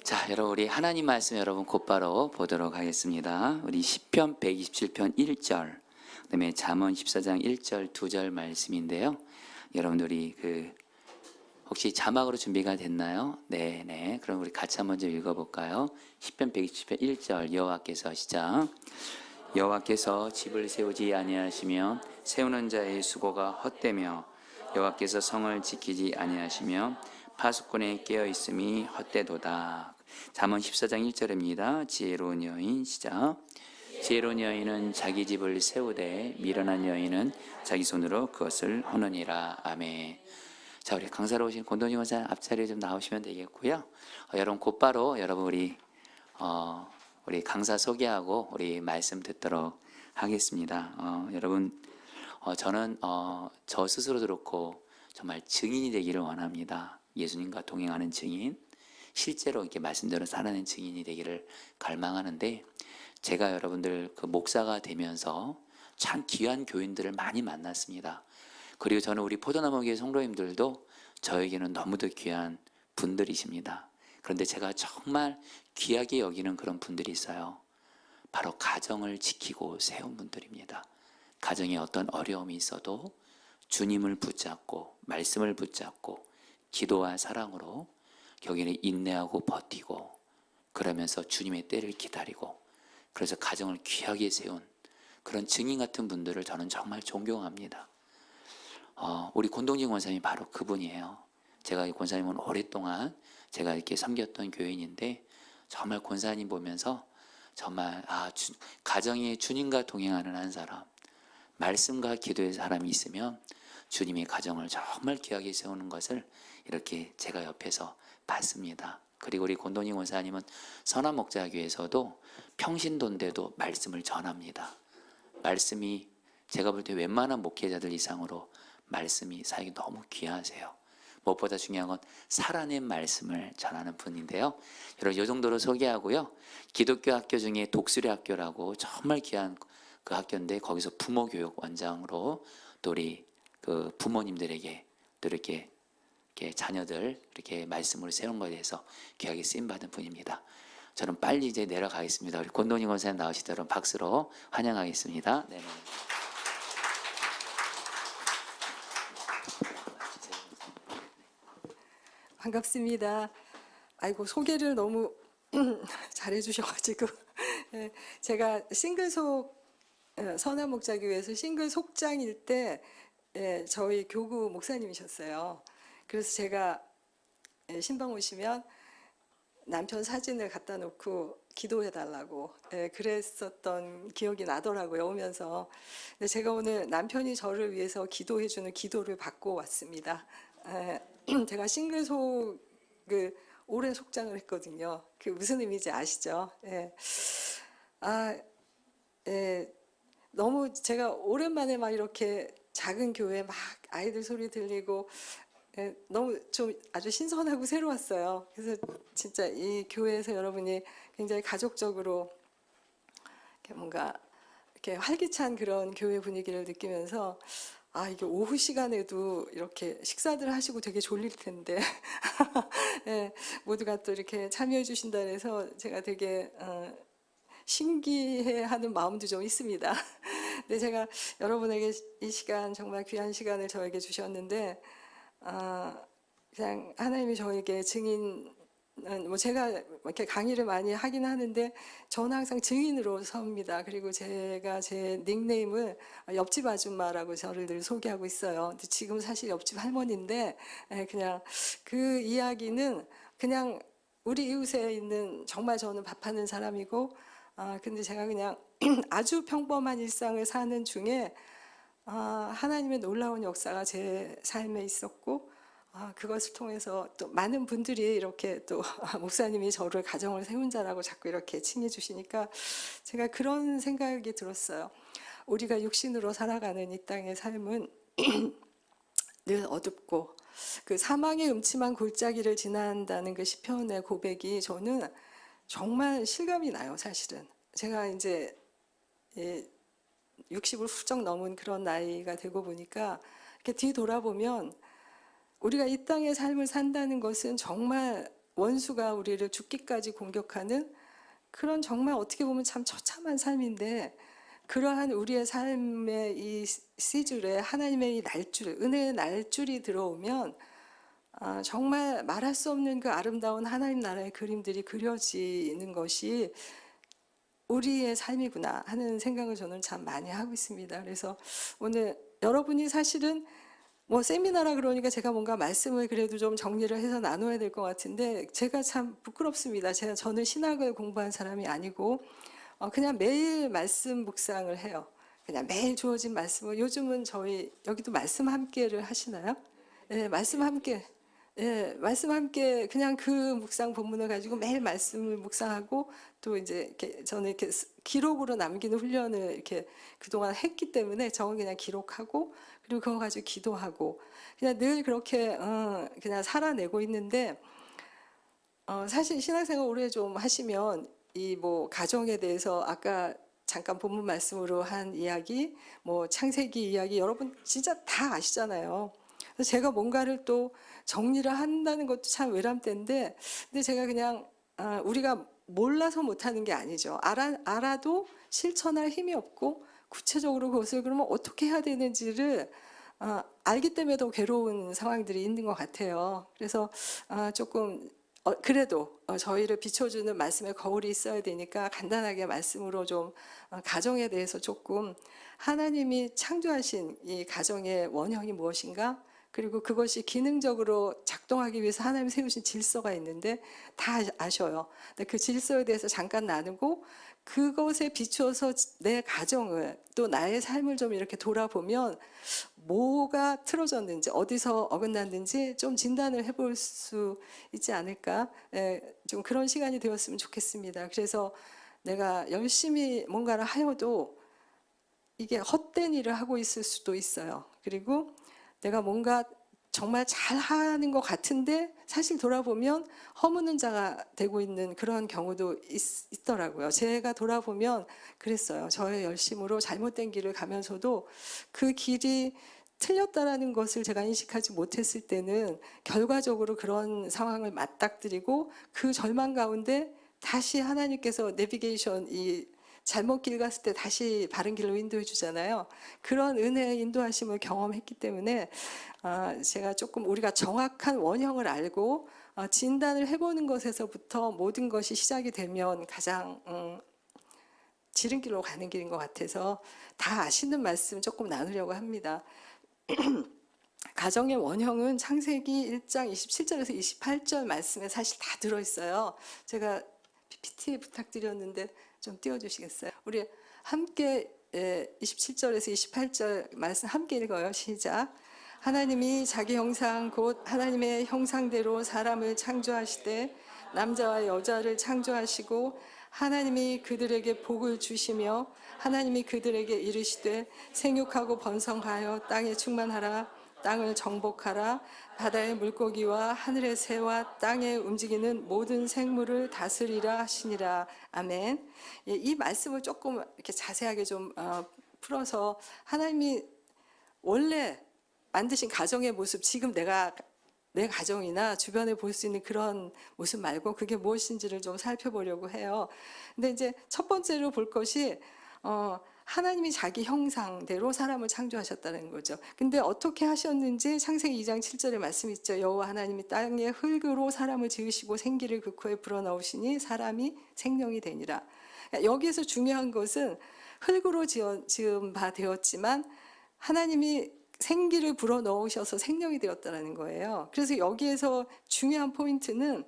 자, 여러분 우리 하나님 말씀 여러분 곧바로 보도록 하겠습니다. 우리 시편 127편 1절, 그다음에 잠언 14장 1절 2절 말씀인데요. 여러분들이 혹시 자막으로 준비가 됐나요? 네. 그럼 우리 같이 한번 좀 읽어볼까요? 시편 127편 1절 여호와께서 시작. 여호와께서 집을 세우지 아니하시며 세우는 자의 수고가 헛되며 여호와께서 성을 지키지 아니하시며 파수꾼에 깨어 있음이 헛되도다. 잠언 14장 1절입니다. 지혜로운 여인 시작. 지혜로운 여인은 자기 집을 세우되 미련한 여인은 자기 손으로 그것을 허느니라. 아멘. 자, 우리 강사로 오신 권동진 원사 앞자리에 좀 나오시면 되겠고요. 여러분 곧바로 여러분 우리 강사 소개하고 우리 말씀 듣도록 하겠습니다. 여러분 저는 저 스스로도 그렇고 정말 증인이 되기를 원합니다. 예수님과 동행하는 증인, 실제로 이렇게 말씀대로 살아낸 증인이 되기를 갈망하는데, 제가 여러분들 목사가 되면서 참 귀한 교인들을 많이 만났습니다. 그리고 저는 우리 포도나무교회 성도님들도 저에게는 너무도 귀한 분들이십니다. 그런데 제가 정말 귀하게 여기는 그런 분들이 있어요. 바로 가정을 지키고 세운 분들입니다. 가정에 어떤 어려움이 있어도 주님을 붙잡고 말씀을 붙잡고 기도와 사랑으로 여기는 인내하고 버티고 그러면서 주님의 때를 기다리고 그래서 가정을 귀하게 세운 그런 증인 같은 분들을 저는 정말 존경합니다. 우리 권동진 권사님이 바로 그분이에요. 제가 이 권사님은 오랫동안 제가 이렇게 섬겼던 교인인데 정말 권사님 보면서 정말 가정에 주님과 동행하는 한 사람, 말씀과 기도의 사람이 있으면 주님의 가정을 정말 귀하게 세우는 것을 이렇게 제가 옆에서 봤습니다. 그리고 우리 권동진 권사님은 선한목자교회에서도 평신도인데도 말씀을 전합니다. 말씀이 제가 볼 때 웬만한 목회자들 이상으로 말씀이 사역이 너무 귀하세요. 무엇보다 중요한 건 살아낸 말씀을 전하는 분인데요. 여러분 이 정도로 소개하고요. 기독교 학교 중에 독수리 학교라고 정말 귀한 그 학교인데 거기서 부모교육 원장으로 또 우리 부모님들에게 또 이렇게 자녀들 이렇게 말씀으로 세운 것에 대해서 귀하게 쓰임받은 분입니다. 저는 빨리 이제 내려가겠습니다. 우리 권동진 권사님 나오시도록 박수로 환영하겠습니다. 네. 반갑습니다. 아이고 소개를 너무 잘해 주셔가지고 제가 선한목자교회에서 싱글 속장일 때 저희 교구 목사님이셨어요. 그래서 제가 신방 오시면 남편 사진을 갖다 놓고 기도해 달라고 그랬었던 기억이 나더라고요. 오면서. 근데 제가 오늘 남편이 저를 위해서 기도해 주는 기도를 받고 왔습니다. 제가 싱글속 올해 속장을 했거든요. 그 무슨 의미인지 아시죠? 너무 제가 오랜만에 막 이렇게 작은 교회 막 아이들 소리 들리고 너무 좀 아주 신선하고 새로웠어요. 그래서 진짜 이 교회에서 여러분이 굉장히 가족적으로 이렇게 뭔가 이렇게 활기찬 그런 교회 분위기를 느끼면서 이게 오후 시간에도 이렇게 식사들 하시고 되게 졸릴 텐데 모두가 또 이렇게 참여해 주신다 해서 제가 되게 신기해하는 마음도 좀 있습니다. 근데 제가 여러분에게 이 시간 정말 귀한 시간을 저에게 주셨는데 그냥 하나님이 저에게 증인은 제가 이렇게 강의를 많이 하긴 하는데 저는 항상 증인으로 섭니다. 그리고 제가 제 닉네임을 옆집 아줌마라고 저를 늘 소개하고 있어요. 근데 지금 사실 옆집 할머니인데 그냥 그 이야기는 그냥 우리 이웃에 있는 정말 저는 밥하는 사람이고 근데 제가 그냥 아주 평범한 일상을 사는 중에 하나님의 놀라운 역사가 제 삶에 있었고 그것을 통해서 또 많은 분들이 이렇게 또 목사님이 저를 가정을 세운 자라고 자꾸 이렇게 칭해 주시니까 제가 그런 생각이 들었어요. 우리가 육신으로 살아가는 이 땅의 삶은 늘 어둡고 그 사망의 음침한 골짜기를 지난다는 그 시편의 고백이 저는 정말 실감이 나요. 사실은 제가 이제 60을 훌쩍 넘은 그런 나이가 되고 보니까 이렇게 뒤돌아보면 우리가 이 땅의 삶을 산다는 것은 정말 원수가 우리를 죽기까지 공격하는 그런 정말 어떻게 보면 참 처참한 삶인데, 그러한 우리의 삶의 이 시줄에 하나님의 이 날줄, 은혜의 날줄이 들어오면 정말 말할 수 없는 그 아름다운 하나님 나라의 그림들이 그려지는 것이 우리의 삶이구나 하는 생각을 저는 참 많이 하고 있습니다. 그래서 오늘 여러분이 사실은 뭐 세미나라 그러니까 제가 뭔가 말씀을 그래도 좀 정리를 해서 나눠야 될 것 같은데, 제가 참 부끄럽습니다. 저는 신학을 공부한 사람이 아니고 그냥 매일 말씀 묵상을 해요. 그냥 매일 주어진 말씀을. 요즘은 저희 여기도 말씀 함께를 하시나요? 네, 말씀 함께. 예, 말씀 함께 그냥 그 묵상 본문을 가지고 매일 말씀을 묵상하고, 또 이제 이렇게 저는 이렇게 기록으로 남기는 훈련을 이렇게 그동안 했기 때문에 저는 그냥 기록하고, 그리고 그거 가지고 기도하고, 그냥 늘 그렇게 그냥 살아내고 있는데, 사실 신앙생활 오래 좀 하시면 이 뭐 가정에 대해서 아까 잠깐 본문 말씀으로 한 이야기, 뭐 창세기 이야기 여러분 진짜 다 아시잖아요. 그래서 제가 뭔가를 또 정리를 한다는 것도 참 외람된데, 근데 제가 그냥 우리가 몰라서 못하는 게 아니죠. 알아도 실천할 힘이 없고, 구체적으로 그것을 그러면 어떻게 해야 되는지를 알기 때문에 더 괴로운 상황들이 있는 것 같아요. 그래서 조금 그래도 저희를 비춰주는 말씀의 거울이 있어야 되니까 간단하게 말씀으로 좀 가정에 대해서 조금, 하나님이 창조하신 이 가정의 원형이 무엇인가, 그리고 그것이 기능적으로 작동하기 위해서 하나님이 세우신 질서가 있는데 다 아셔요. 근데 그 질서에 대해서 잠깐 나누고, 그것에 비추어서 내 가정을 또 나의 삶을 좀 이렇게 돌아보면 뭐가 틀어졌는지, 어디서 어긋났는지 좀 진단을 해볼 수 있지 않을까. 좀 그런 시간이 되었으면 좋겠습니다. 그래서 내가 열심히 뭔가를 하여도 이게 헛된 일을 하고 있을 수도 있어요. 그리고 내가 뭔가 정말 잘하는 것 같은데 사실 돌아보면 허무는 자가 되고 있는 그런 경우도 있더라고요. 제가 돌아보면 그랬어요. 저의 열심으로 잘못된 길을 가면서도 그 길이 틀렸다라는 것을 제가 인식하지 못했을 때는 결과적으로 그런 상황을 맞닥뜨리고, 그 절망 가운데 다시 하나님께서 내비게이션, 이 잘못 길 갔을 때 다시 바른 길로 인도해 주잖아요. 그런 은혜의 인도하심을 경험했기 때문에 제가 조금 우리가 정확한 원형을 알고 진단을 해보는 것에서부터 모든 것이 시작이 되면 가장 지름길로 가는 길인 것 같아서 다 아시는 말씀 조금 나누려고 합니다. 가정의 원형은 창세기 1장 27절에서 28절 말씀에 사실 다 들어있어요. 제가 PPT 부탁드렸는데 좀 띄워주시겠어요? 우리 함께 27절에서 28절 말씀 함께 읽어요. 시작. 하나님이 자기 형상 곧 하나님의 형상대로 사람을 창조하시되 남자와 여자를 창조하시고, 하나님이 그들에게 복을 주시며 하나님이 그들에게 이르시되 생육하고 번성하여 땅에 충만하라, 땅을 정복하라, 바다의 물고기와 하늘의 새와 땅에 움직이는 모든 생물을 다스리라 하시니라. 아멘. 이 말씀을 조금 이렇게 자세하게 좀 풀어서, 하나님이 원래 만드신 가정의 모습, 지금 내 가정이나 주변에 볼 수 있는 그런 모습 말고 그게 무엇인지를 좀 살펴보려고 해요. 근데 이제 첫 번째로 볼 것이 하나님이 자기 형상대로 사람을 창조하셨다는 거죠. 근데 어떻게 하셨는지 창세기 2장 7절에 말씀 있죠. 여호와 하나님이 땅의 흙으로 사람을 지으시고 생기를 그 코에 불어넣으시니 사람이 생명이 되니라. 여기에서 중요한 것은 흙으로 지은 바 되었지만 하나님이 생기를 불어넣으셔서 생명이 되었다는 거예요. 그래서 여기에서 중요한 포인트는,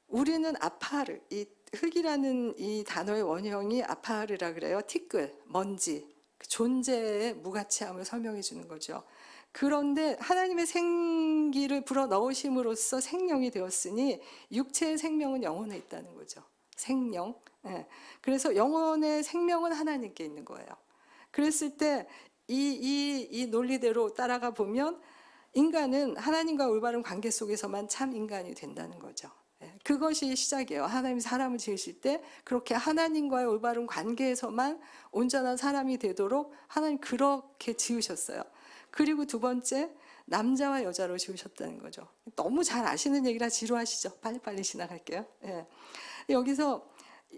우리는 아파르, 이 흙이라는 이 단어의 원형이 아파르라 그래요. 티끌, 먼지, 존재의 무가치함을 설명해 주는 거죠. 그런데 하나님의 생기를 불어넣으심으로써 생명이 되었으니 육체의 생명은 영혼에 있다는 거죠. 생명. 그래서 영혼의 생명은 하나님께 있는 거예요. 그랬을 때 이 논리대로 따라가 보면 인간은 하나님과 올바른 관계 속에서만 참 인간이 된다는 거죠. 그것이 시작이에요. 하나님이 사람을 지으실 때 그렇게 하나님과의 올바른 관계에서만 온전한 사람이 되도록 하나님 그렇게 지으셨어요. 그리고 두 번째, 남자와 여자로 지으셨다는 거죠. 너무 잘 아시는 얘기라 지루하시죠? 빨리빨리 지나갈게요. 예. 여기서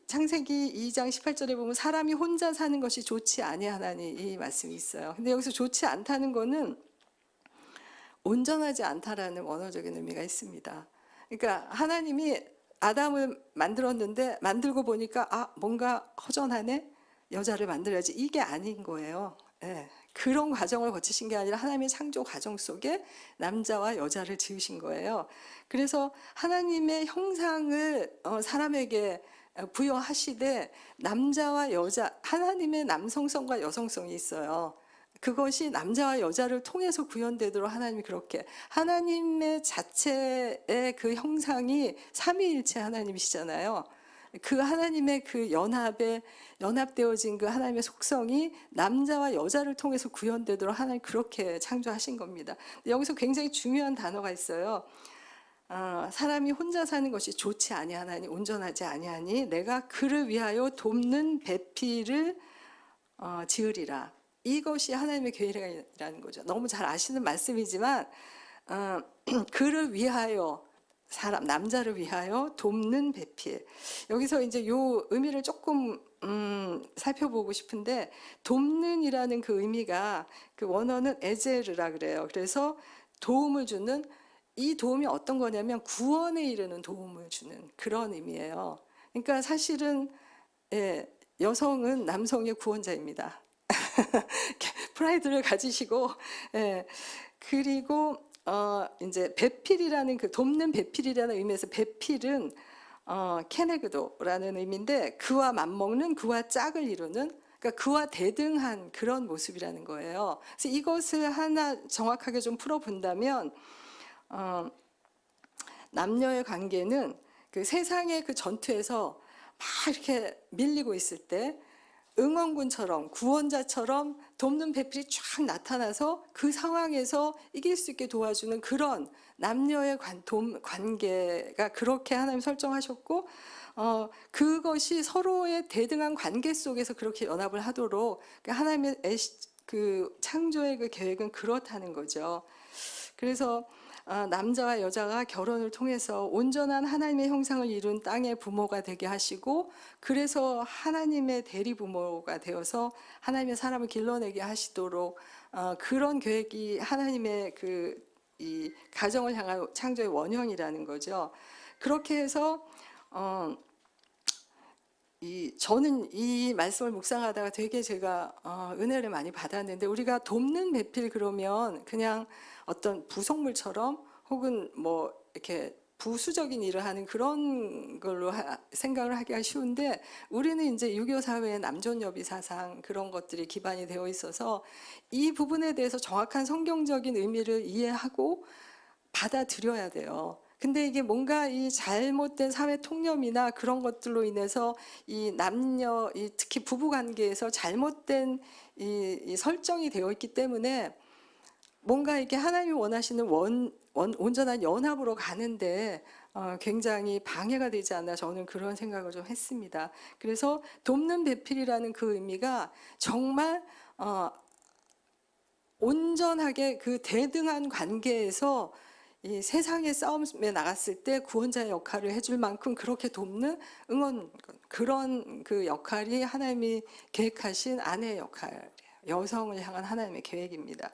창세기 2장 18절에 보면 사람이 혼자 사는 것이 좋지 아니하나니 이 말씀이 있어요. 근데 여기서 좋지 않다는 거는 온전하지 않다라는 원어적인 의미가 있습니다. 그러니까 하나님이 아담을 만들었는데 만들고 보니까 뭔가 허전하네, 여자를 만들어야지, 이게 아닌 거예요. 예. 그런 과정을 거치신 게 아니라 하나님의 창조 과정 속에 남자와 여자를 지으신 거예요. 그래서 하나님의 형상을 사람에게 부여하시되 남자와 여자, 하나님의 남성성과 여성성이 있어요. 그것이 남자와 여자를 통해서 구현되도록 하나님이 그렇게, 하나님의 자체의 그 형상이 삼위일체 하나님이시잖아요. 그 하나님의 그 연합되어진 그 하나님의 속성이 남자와 여자를 통해서 구현되도록 하나님 그렇게 창조하신 겁니다. 여기서 굉장히 중요한 단어가 있어요. 사람이 혼자 사는 것이 좋지 아니하나니, 온전하지 아니하니 내가 그를 위하여 돕는 배필을 지으리라. 이것이 하나님의 계획이라는 거죠. 너무 잘 아시는 말씀이지만 그를 위하여, 사람 남자를 위하여 돕는 배필. 여기서 이제 요 의미를 조금 살펴보고 싶은데, 돕는이라는 그 의미가 그 원어는 에제르라 그래요. 그래서 도움을 주는, 이 도움이 어떤 거냐면 구원에 이르는 도움을 주는 그런 의미예요. 그러니까 사실은 여성은 남성의 구원자입니다. 프라이드를 가지시고, 그리고 이제 배필이라는 그 돕는 배필이라는 의미에서 배필은 케네그도라는 의미인데 그와 맞먹는, 그와 짝을 이루는, 그러니까 그와 대등한 그런 모습이라는 거예요. 그래서 이것을 하나 정확하게 좀 풀어본다면 남녀의 관계는 그 세상의 그 전투에서 막 이렇게 밀리고 있을 때 응원군처럼, 구원자처럼 돕는 배필이 쫙 나타나서 그 상황에서 이길 수 있게 도와주는 그런 남녀의 관계가 그렇게 하나님 설정하셨고, 그것이 서로의 대등한 관계 속에서 그렇게 연합을 하도록 하나님의 그 창조의 그 계획은 그렇다는 거죠. 그래서 남자와 여자가 결혼을 통해서 온전한 하나님의 형상을 이룬 땅의 부모가 되게 하시고, 그래서 하나님의 대리 부모가 되어서 하나님의 사람을 길러내게 하시도록 그런 계획이 하나님의 이 가정을 향한 창조의 원형이라는 거죠. 그렇게 해서 저는 이 말씀을 묵상하다가 되게 제가 은혜를 많이 받았는데, 우리가 돕는 배필 그러면 그냥 어떤 부속물처럼 혹은 뭐 이렇게 부수적인 일을 하는 그런 걸로 생각을 하기가 쉬운데, 우리는 이제 유교 사회의 남존여비 사상 그런 것들이 기반이 되어 있어서 이 부분에 대해서 정확한 성경적인 의미를 이해하고 받아들여야 돼요. 근데 이게 뭔가 이 잘못된 사회 통념이나 그런 것들로 인해서 이 남녀, 특히 부부 관계에서 잘못된 이 설정이 되어 있기 때문에 뭔가 이렇게 하나님이 원하시는 온전한 연합으로 가는데 굉장히 방해가 되지 않나, 저는 그런 생각을 좀 했습니다. 그래서 돕는 배필이라는 그 의미가 정말 온전하게 그 대등한 관계에서 이 세상의 싸움에 나갔을 때 구원자의 역할을 해줄 만큼 그렇게 돕는 응원, 그런 그 역할이 하나님이 계획하신 아내의 역할이에요. 여성을 향한 하나님의 계획입니다.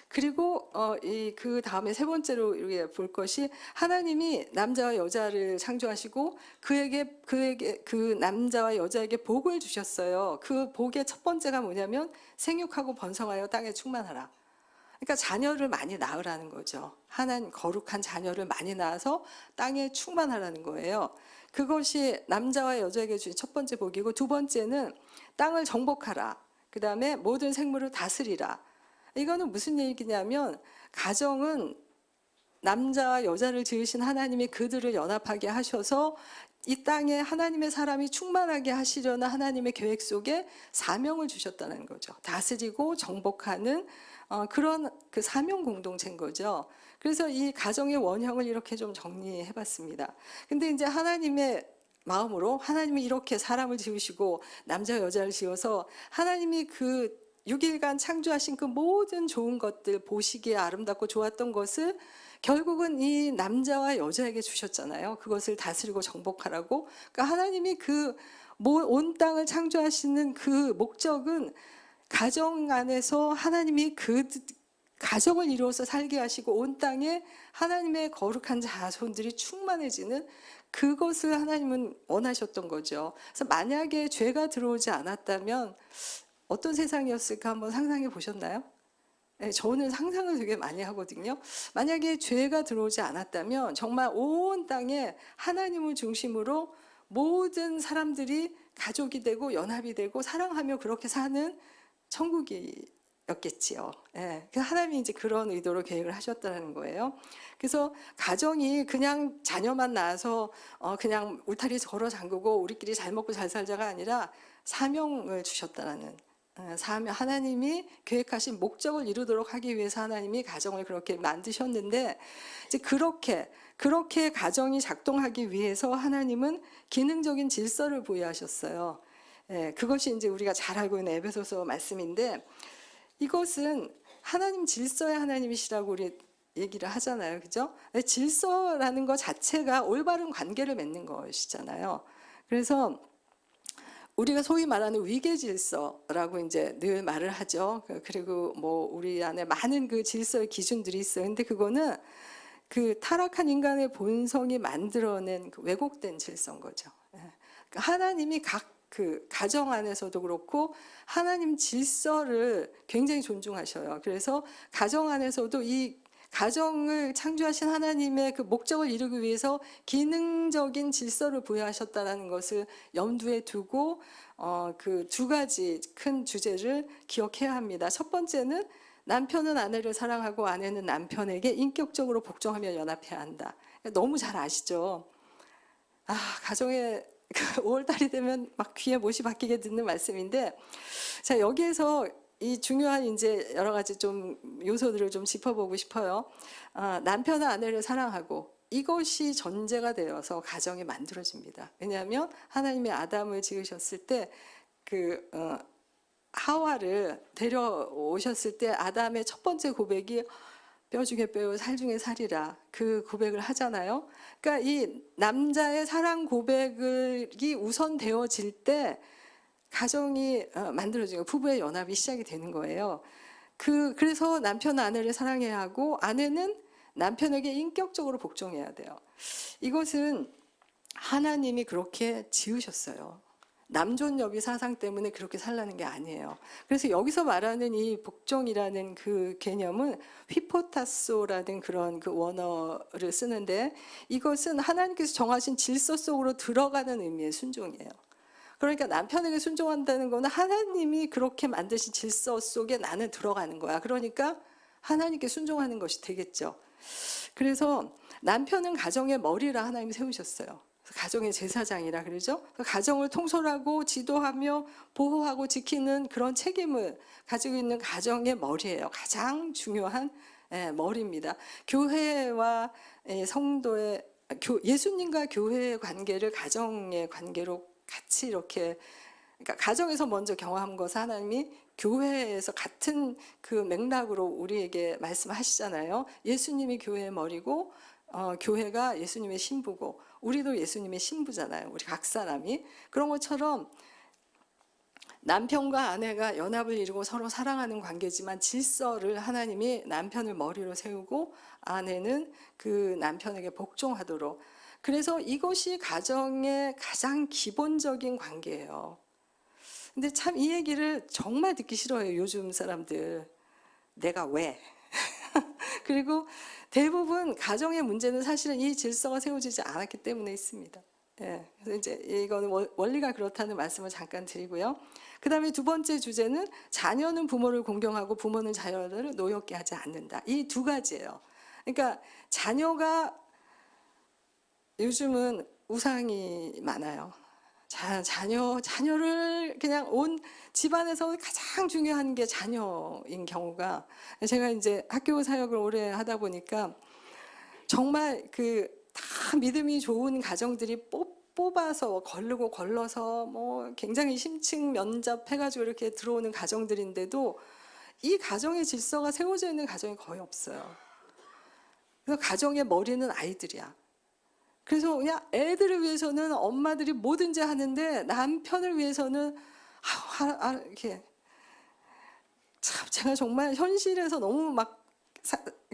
그리고 그 다음에 세 번째로 우리가 볼 것이, 하나님이 남자와 여자를 창조하시고 그에게 그 남자와 여자에게 복을 주셨어요. 그 복의 첫 번째가 뭐냐면 생육하고 번성하여 땅에 충만하라. 그러니까 자녀를 많이 낳으라는 거죠. 하나님 거룩한 자녀를 많이 낳아서 땅에 충만하라는 거예요. 그것이 남자와 여자에게 주신 첫 번째 복이고, 두 번째는 땅을 정복하라. 그 다음에 모든 생물을 다스리라. 이거는 무슨 얘기냐면, 가정은 남자와 여자를 지으신 하나님이 그들을 연합하게 하셔서 이 땅에 하나님의 사람이 충만하게 하시려는 하나님의 계획 속에 사명을 주셨다는 거죠. 다스리고 정복하는 그런 그 사명 공동체인 거죠. 그래서 이 가정의 원형을 이렇게 좀 정리해 봤습니다. 근데 이제 하나님의 마음으로 하나님이 이렇게 사람을 지으시고 남자 여자를 지어서 하나님이 그 6일간 창조하신 그 모든 좋은 것들, 보시기에 아름답고 좋았던 것을 결국은 이 남자와 여자에게 주셨잖아요. 그것을 다스리고 정복하라고. 그러니까 하나님이 그 온 땅을 창조하시는 그 목적은 가정 안에서 하나님이 그 가정을 이루어서 살게 하시고 온 땅에 하나님의 거룩한 자손들이 충만해지는 그것을 하나님은 원하셨던 거죠. 그래서 만약에 죄가 들어오지 않았다면 어떤 세상이었을까 한번 상상해 보셨나요? 네, 저는 상상을 되게 많이 하거든요. 만약에 죄가 들어오지 않았다면 정말 온 땅에 하나님을 중심으로 모든 사람들이 가족이 되고 연합이 되고 사랑하며 그렇게 사는 천국이었겠지요. 예, 하나님이 이제 그런 의도로 계획을 하셨다는 거예요. 그래서 가정이 그냥 자녀만 낳아서 그냥 울타리 걸어 잠그고 우리끼리 잘 먹고 잘 살자가 아니라 사명을 주셨다는. 하나님이 계획하신 목적을 이루도록 하기 위해서 하나님이 가정을 그렇게 만드셨는데 이제 그렇게 가정이 작동하기 위해서 하나님은 기능적인 질서를 부여하셨어요. 그것이 이제 우리가 잘 알고 있는 에베소서 말씀인데 이것은 하나님 질서의 하나님이시라고 우리 얘기를 하잖아요, 그죠? 질서라는 것 자체가 올바른 관계를 맺는 것이잖아요. 그래서 우리가 소위 말하는 위계 질서라고 이제 늘 말을 하죠. 그리고 뭐 우리 안에 많은 그 질서의 기준들이 있어요. 근데 그거는 그 타락한 인간의 본성이 만들어낸 그 왜곡된 질서인 거죠. 하나님이 각 그 가정 안에서도 그렇고 하나님 질서를 굉장히 존중하셔요. 그래서 가정 안에서도 이 가정을 창조하신 하나님의 그 목적을 이루기 위해서 기능적인 질서를 부여하셨다는 것을 염두에 두고 그 두 가지 큰 주제를 기억해야 합니다. 첫 번째는 남편은 아내를 사랑하고 아내는 남편에게 인격적으로 복종하며 연합해야 한다. 너무 잘 아시죠? 가정에 5월달이 되면 막 귀에 못이 박히게 듣는 말씀인데, 자 여기에서 이 중요한 이제 여러 가지 좀 요소들을 좀 짚어보고 싶어요. 남편은 아내를 사랑하고 이것이 전제가 되어서 가정이 만들어집니다. 왜냐하면 하나님이 아담을 지으셨을 때 그 하와를 데려오셨을 때 아담의 첫 번째 고백이 뼈 중에 뼈요 살 중에 살이라 그 고백을 하잖아요. 그러니까 이 남자의 사랑 고백이 우선되어질 때 가정이 만들어지고 부부의 연합이 시작이 되는 거예요. 그래서 남편은 아내를 사랑해야 하고 아내는 남편에게 인격적으로 복종해야 돼요. 이것은 하나님이 그렇게 지으셨어요. 남존여비 사상 때문에 그렇게 살라는 게 아니에요. 그래서 여기서 말하는 이 복종이라는 그 개념은 휘포타소라는 그런 그 원어를 쓰는데 이것은 하나님께서 정하신 질서 속으로 들어가는 의미의 순종이에요. 그러니까 남편에게 순종한다는 거는 하나님이 그렇게 만드신 질서 속에 나는 들어가는 거야. 그러니까 하나님께 순종하는 것이 되겠죠. 그래서 남편은 가정의 머리라 하나님이 세우셨어요. 가정의 제사장이라 그러죠. 가정을 통솔하고 지도하며 보호하고 지키는 그런 책임을 가지고 있는 가정의 머리예요. 가장 중요한 머리입니다. 교회와 성도의 예수님과 교회의 관계를 가정의 관계로 같이 이렇게 그러니까 가정에서 먼저 경험한 것을 하나님이 교회에서 같은 그 맥락으로 우리에게 말씀하시잖아요. 예수님이 교회의 머리고 교회가 예수님의 신부고 우리도 예수님의 신부잖아요. 우리 각 사람이. 그런 것처럼 남편과 아내가 연합을 이루고 서로 사랑하는 관계지만 질서를 하나님이 남편을 머리로 세우고 아내는 그 남편에게 복종하도록. 그래서 이것이 가정의 가장 기본적인 관계예요. 근데 참 이 얘기를 정말 듣기 싫어해요. 요즘 사람들. 내가 왜? 그리고 대부분 가정의 문제는 사실은 이 질서가 세워지지 않았기 때문에 있습니다. 그래서 이제 이거는 원리가 그렇다는 말씀을 잠깐 드리고요. 그 다음에 두 번째 주제는 자녀는 부모를 공경하고 부모는 자녀를 노엽게 하지 않는다. 이 두 가지예요. 그러니까 자녀가 요즘은 우상이 많아요. 자녀를 그냥 온 집안에서 가장 중요한 게 자녀인 경우가 제가 이제 학교 사역을 오래 하다 보니까 정말 그 다 믿음이 좋은 가정들이 뽑아서 걸르고 걸러서 뭐 굉장히 심층 면접해가지고 이렇게 들어오는 가정들인데도 이 가정의 질서가 세워져 있는 가정이 거의 없어요. 그래서 가정의 머리는 아이들이야. 그래서 그냥 애들을 위해서는 엄마들이 뭐든지 하는데 남편을 위해서는 이렇게 참 제가 정말 현실에서 너무 막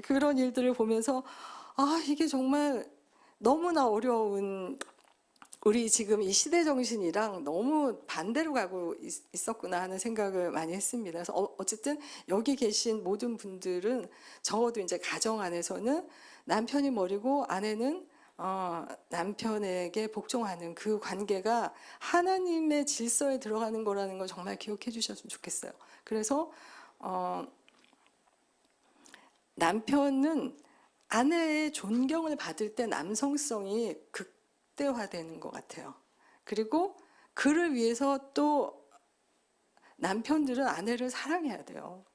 그런 일들을 보면서 이게 정말 너무나 어려운 우리 지금 이 시대 정신이랑 너무 반대로 가고 있었구나 하는 생각을 많이 했습니다. 그래서 어쨌든 여기 계신 모든 분들은 적어도 이제 가정 안에서는 남편이 머리고 아내는 남편에게 복종하는 그 관계가 하나님의 질서에 들어가는 거라는 걸 정말 기억해 주셨으면 좋겠어요. 그래서 남편은 아내의 존경을 받을 때 남성성이 극대화되는 것 같아요. 그리고 그를 위해서 또 남편들은 아내를 사랑해야 돼요.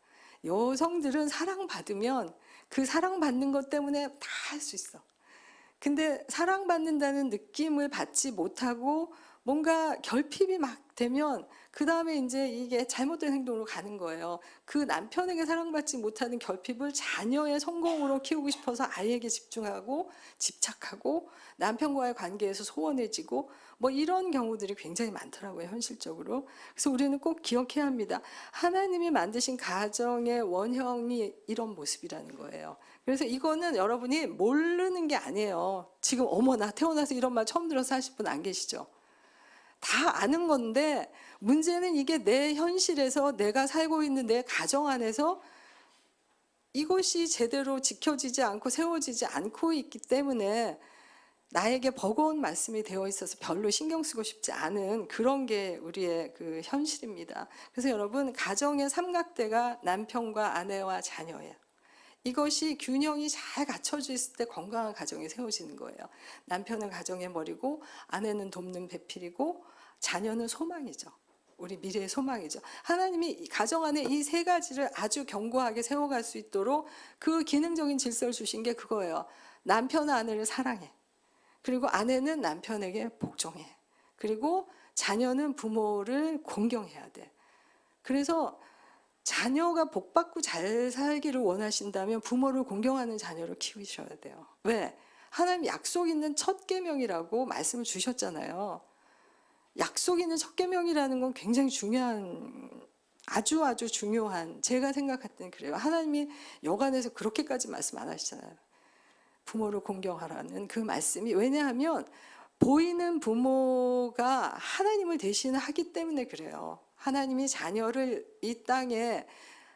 여성들은 사랑받으면 그 사랑받는 것 때문에 다 할 수 있어. 근데 사랑받는다는 느낌을 받지 못하고 뭔가 결핍이 막 되면 그 다음에 이제 이게 잘못된 행동으로 가는 거예요. 그 남편에게 사랑받지 못하는 결핍을 자녀의 성공으로 키우고 싶어서 아이에게 집중하고 집착하고 남편과의 관계에서 소원해지고 뭐 이런 경우들이 굉장히 많더라고요, 현실적으로. 그래서 우리는 꼭 기억해야 합니다. 하나님이 만드신 가정의 원형이 이런 모습이라는 거예요. 그래서 이거는 여러분이 모르는 게 아니에요. 지금 어머 나 태어나서 이런 말 처음 들어서 하실 분 안 계시죠? 다 아는 건데 문제는 이게 내 현실에서 내가 살고 있는 내 가정 안에서 이것이 제대로 지켜지지 않고 세워지지 않고 있기 때문에 나에게 버거운 말씀이 되어 있어서 별로 신경 쓰고 싶지 않은 그런 게 우리의 그 현실입니다. 그래서 여러분 가정의 삼각대가 남편과 아내와 자녀예요. 이것이 균형이 잘 갖춰져 있을 때 건강한 가정이 세워지는 거예요. 남편은 가정의 머리고 아내는 돕는 배필이고 자녀는 소망이죠. 우리 미래의 소망이죠. 하나님이 가정 안에 이 세 가지를 아주 견고하게 세워갈 수 있도록 그 기능적인 질서를 주신 게 그거예요. 남편은 아내를 사랑해. 그리고 아내는 남편에게 복종해. 그리고 자녀는 부모를 공경해야 돼. 그래서 자녀가 복받고 잘 살기를 원하신다면 부모를 공경하는 자녀를 키우셔야 돼요. 왜? 하나님 약속 있는 첫 계명이라고 말씀을 주셨잖아요. 약속 있는 첫 계명이라는 건 굉장히 중요한 아주 중요한 제가 생각할 때는 그래요. 하나님이 여간에서 그렇게까지 말씀 안 하시잖아요. 부모를 공경하라는 그 말씀이 왜냐하면 보이는 부모가 하나님을 대신하기 때문에 그래요. 하나님이 자녀를 이 땅에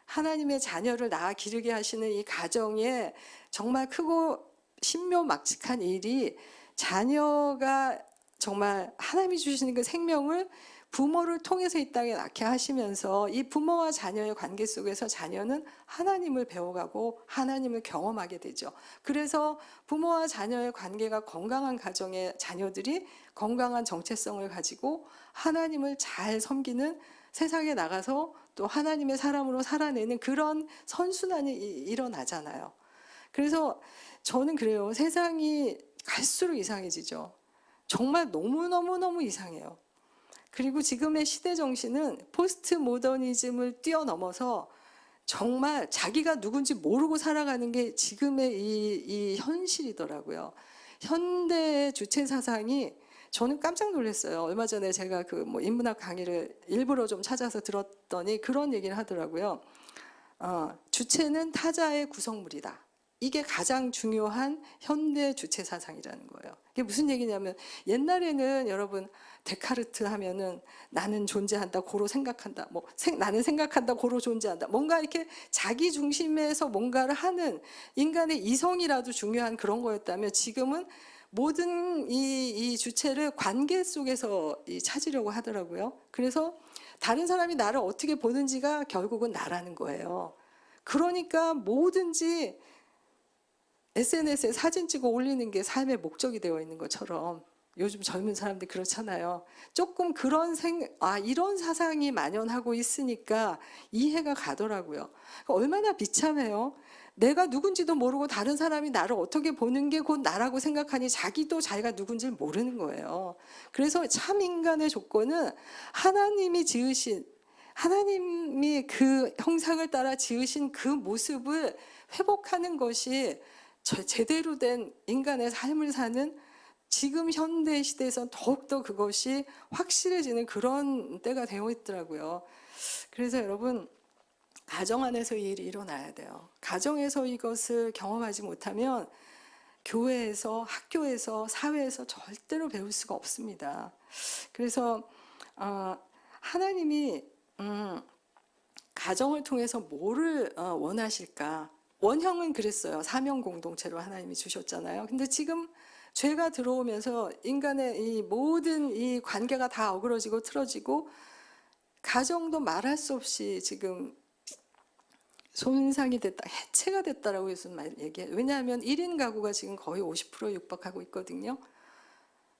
하나님의 자녀를 낳아 기르게 하시는 이 가정에 정말 크고 신묘막측한 일이 자녀가 정말 하나님이 주시는 그 생명을 부모를 통해서 이 땅에 낳게 하시면서 이 부모와 자녀의 관계 속에서 자녀는 하나님을 배워가고 하나님을 경험하게 되죠. 그래서 부모와 자녀의 관계가 건강한 가정의 자녀들이 건강한 정체성을 가지고 하나님을 잘 섬기는 세상에 나가서 또 하나님의 사람으로 살아내는 그런 선순환이 일어나잖아요. 그래서 저는 그래요. 세상이 갈수록 이상해지죠. 정말 너무너무 이상해요. 그리고 지금의 시대 정신은 포스트 모더니즘을 뛰어넘어서 정말 자기가 누군지 모르고 살아가는 게 지금의 이 현실이더라고요. 현대 주체 사상이 저는 깜짝 놀랐어요. 얼마 전에 제가 그 뭐 인문학 강의를 일부러 좀 찾아서 들었더니 그런 얘기를 하더라고요. 주체는 타자의 구성물이다. 이게 가장 중요한 현대 주체 사상이라는 거예요. 이게 무슨 얘기냐면 옛날에는 여러분 데카르트 하면은 나는 존재한다, 고로 생각한다, 뭐 나는 생각한다, 고로 존재한다. 뭔가 이렇게 자기 중심에서 뭔가를 하는 인간의 이성이라도 중요한 그런 거였다면 지금은 모든 이 주체를 관계 속에서 찾으려고 하더라고요. 그래서 다른 사람이 나를 어떻게 보는지가 결국은 나라는 거예요. 그러니까 뭐든지 SNS에 사진 찍어 올리는 게 삶의 목적이 되어 있는 것처럼 요즘 젊은 사람들 그렇잖아요. 조금 그런 이런 사상이 만연하고 있으니까 이해가 가더라고요. 얼마나 비참해요. 내가 누군지도 모르고 다른 사람이 나를 어떻게 보는 게 곧 나라고 생각하니 자기도 자기가 누군지를 모르는 거예요. 그래서 참 인간의 조건은 하나님이 지으신, 하나님이 그 형상을 따라 지으신 그 모습을 회복하는 것이 제대로 된 인간의 삶을 사는 지금 현대 시대에서는 더욱더 그것이 확실해지는 그런 때가 되어 있더라고요. 그래서 여러분, 가정 안에서 이 일이 일어나야 돼요. 가정에서 이것을 경험하지 못하면 교회에서, 학교에서, 사회에서 절대로 배울 수가 없습니다. 그래서 하나님이 가정을 통해서 뭐를 원하실까? 원형은 그랬어요. 사명 공동체로 하나님이 주셨잖아요. 근데 지금 죄가 들어오면서 인간의 이 모든 이 관계가 다 어그러지고 틀어지고 가정도 말할 수 없이 지금 손상이 됐다, 해체가 됐다라고 요즘 얘기해요. 왜냐하면 1인 가구가 지금 거의 50% 육박하고 있거든요.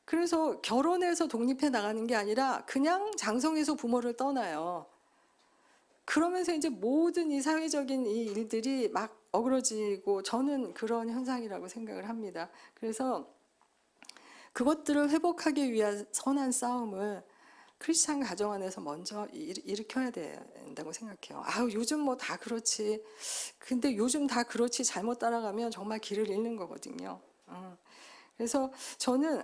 그래서 결혼해서 독립해 나가는 게 아니라 그냥 장성해서 부모를 떠나요. 그러면서 이제 모든 이 사회적인 이 일들이 막 어그러지고 저는 그런 현상이라고 생각을 합니다. 그래서 그것들을 회복하기 위한 선한 싸움을 크리스찬 가정 안에서 먼저 일으켜야 된다고 생각해요. 요즘 뭐 다 그렇지. 근데 요즘 다 그렇지 잘못 따라가면 정말 길을 잃는 거거든요. 그래서 저는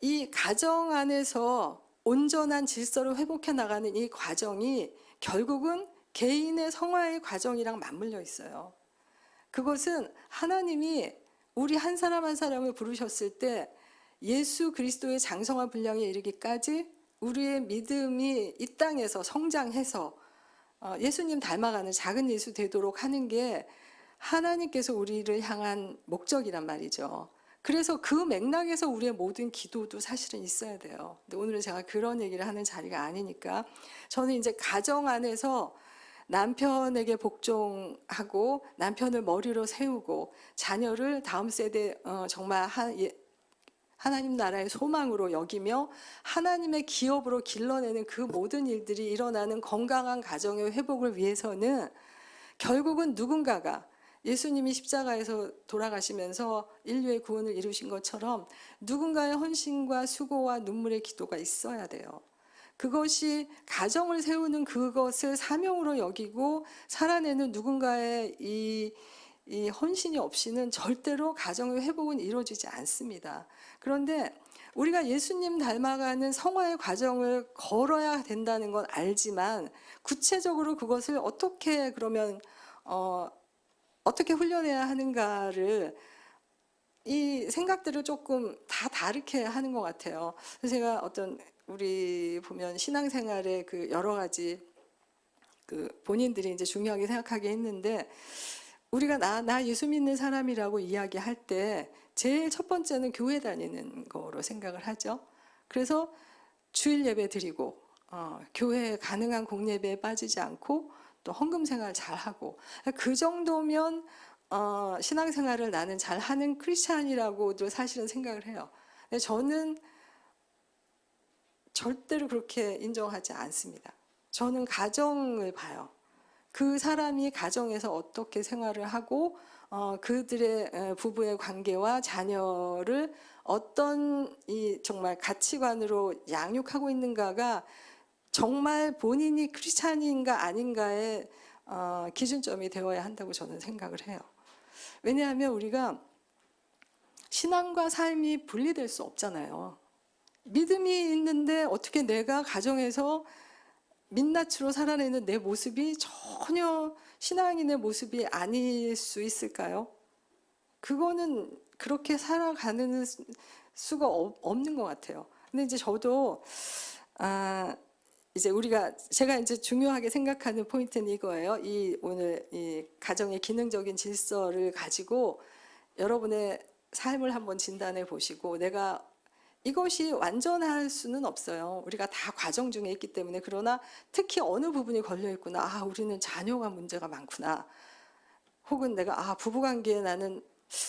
이 가정 안에서 온전한 질서를 회복해 나가는 이 과정이 결국은 개인의 성화의 과정이랑 맞물려 있어요. 그것은 하나님이 우리 한 사람 한 사람을 부르셨을 때 예수 그리스도의 장성한 분량에 이르기까지 우리의 믿음이 이 땅에서 성장해서 예수님 닮아가는 작은 예수 되도록 하는 게 하나님께서 우리를 향한 목적이란 말이죠. 그래서 그 맥락에서 우리의 모든 기도도 사실은 있어야 돼요. 근데 오늘은 제가 그런 얘기를 하는 자리가 아니니까 저는 이제 가정 안에서 남편에게 복종하고 남편을 머리로 세우고 자녀를 다음 세대 정말 하나님 나라의 소망으로 여기며 하나님의 기업으로 길러내는 그 모든 일들이 일어나는 건강한 가정의 회복을 위해서는 결국은 누군가가 예수님이 십자가에서 돌아가시면서 인류의 구원을 이루신 것처럼 누군가의 헌신과 수고와 눈물의 기도가 있어야 돼요. 그것이 가정을 세우는 그것을 사명으로 여기고 살아내는 누군가의 이 헌신이 없이는 절대로 가정의 회복은 이루어지지 않습니다. 그런데 우리가 예수님 닮아가는 성화의 과정을 걸어야 된다는 건 알지만 구체적으로 그것을 어떻게 그러면 어떻게 훈련해야 하는가를 이 생각들을 조금 다 다르게 하는 것 같아요. 그래서 제가 어떤 우리 보면 신앙생활의 그 여러 가지 그 본인들이 이제 중요하게 생각하게 했는데 우리가 나 예수 믿는 사람이라고 이야기할 때 제일 첫 번째는 교회 다니는 거로 생각을 하죠. 그래서 주일 예배 드리고 교회 가능한 공예배에 빠지지 않고 또 헌금 생활 잘 하고 그 정도면 신앙생활을 나는 잘 하는 크리스찬이라고도 사실은 생각을 해요. 근데 저는 절대로 그렇게 인정하지 않습니다. 저는 가정을 봐요. 그 사람이 가정에서 어떻게 생활을 하고 그들의 부부의 관계와 자녀를 어떤 이 정말 가치관으로 양육하고 있는가가 정말 본인이 크리스찬인가 아닌가의 기준점이 되어야 한다고 저는 생각을 해요. 왜냐하면 우리가 신앙과 삶이 분리될 수 없잖아요. 믿음이 있는데 어떻게 내가 가정에서 민낯으로 살아내는 내 모습이 전혀 신앙인의 모습이 아닐 수 있을까요? 그거는 그렇게 살아가는 수가 없는 것 같아요. 근데 이제 저도 이제 제가 이제 중요하게 생각하는 포인트는 이거예요. 오늘 이 가정의 기능적인 질서를 가지고 여러분의 삶을 한번 진단해 보시고 내가 이것이 완전할 수는 없어요. 우리가 다 과정 중에 있기 때문에. 그러나 특히 어느 부분이 걸려 있구나. 우리는 자녀가 문제가 많구나. 혹은 내가 부부관계에 나는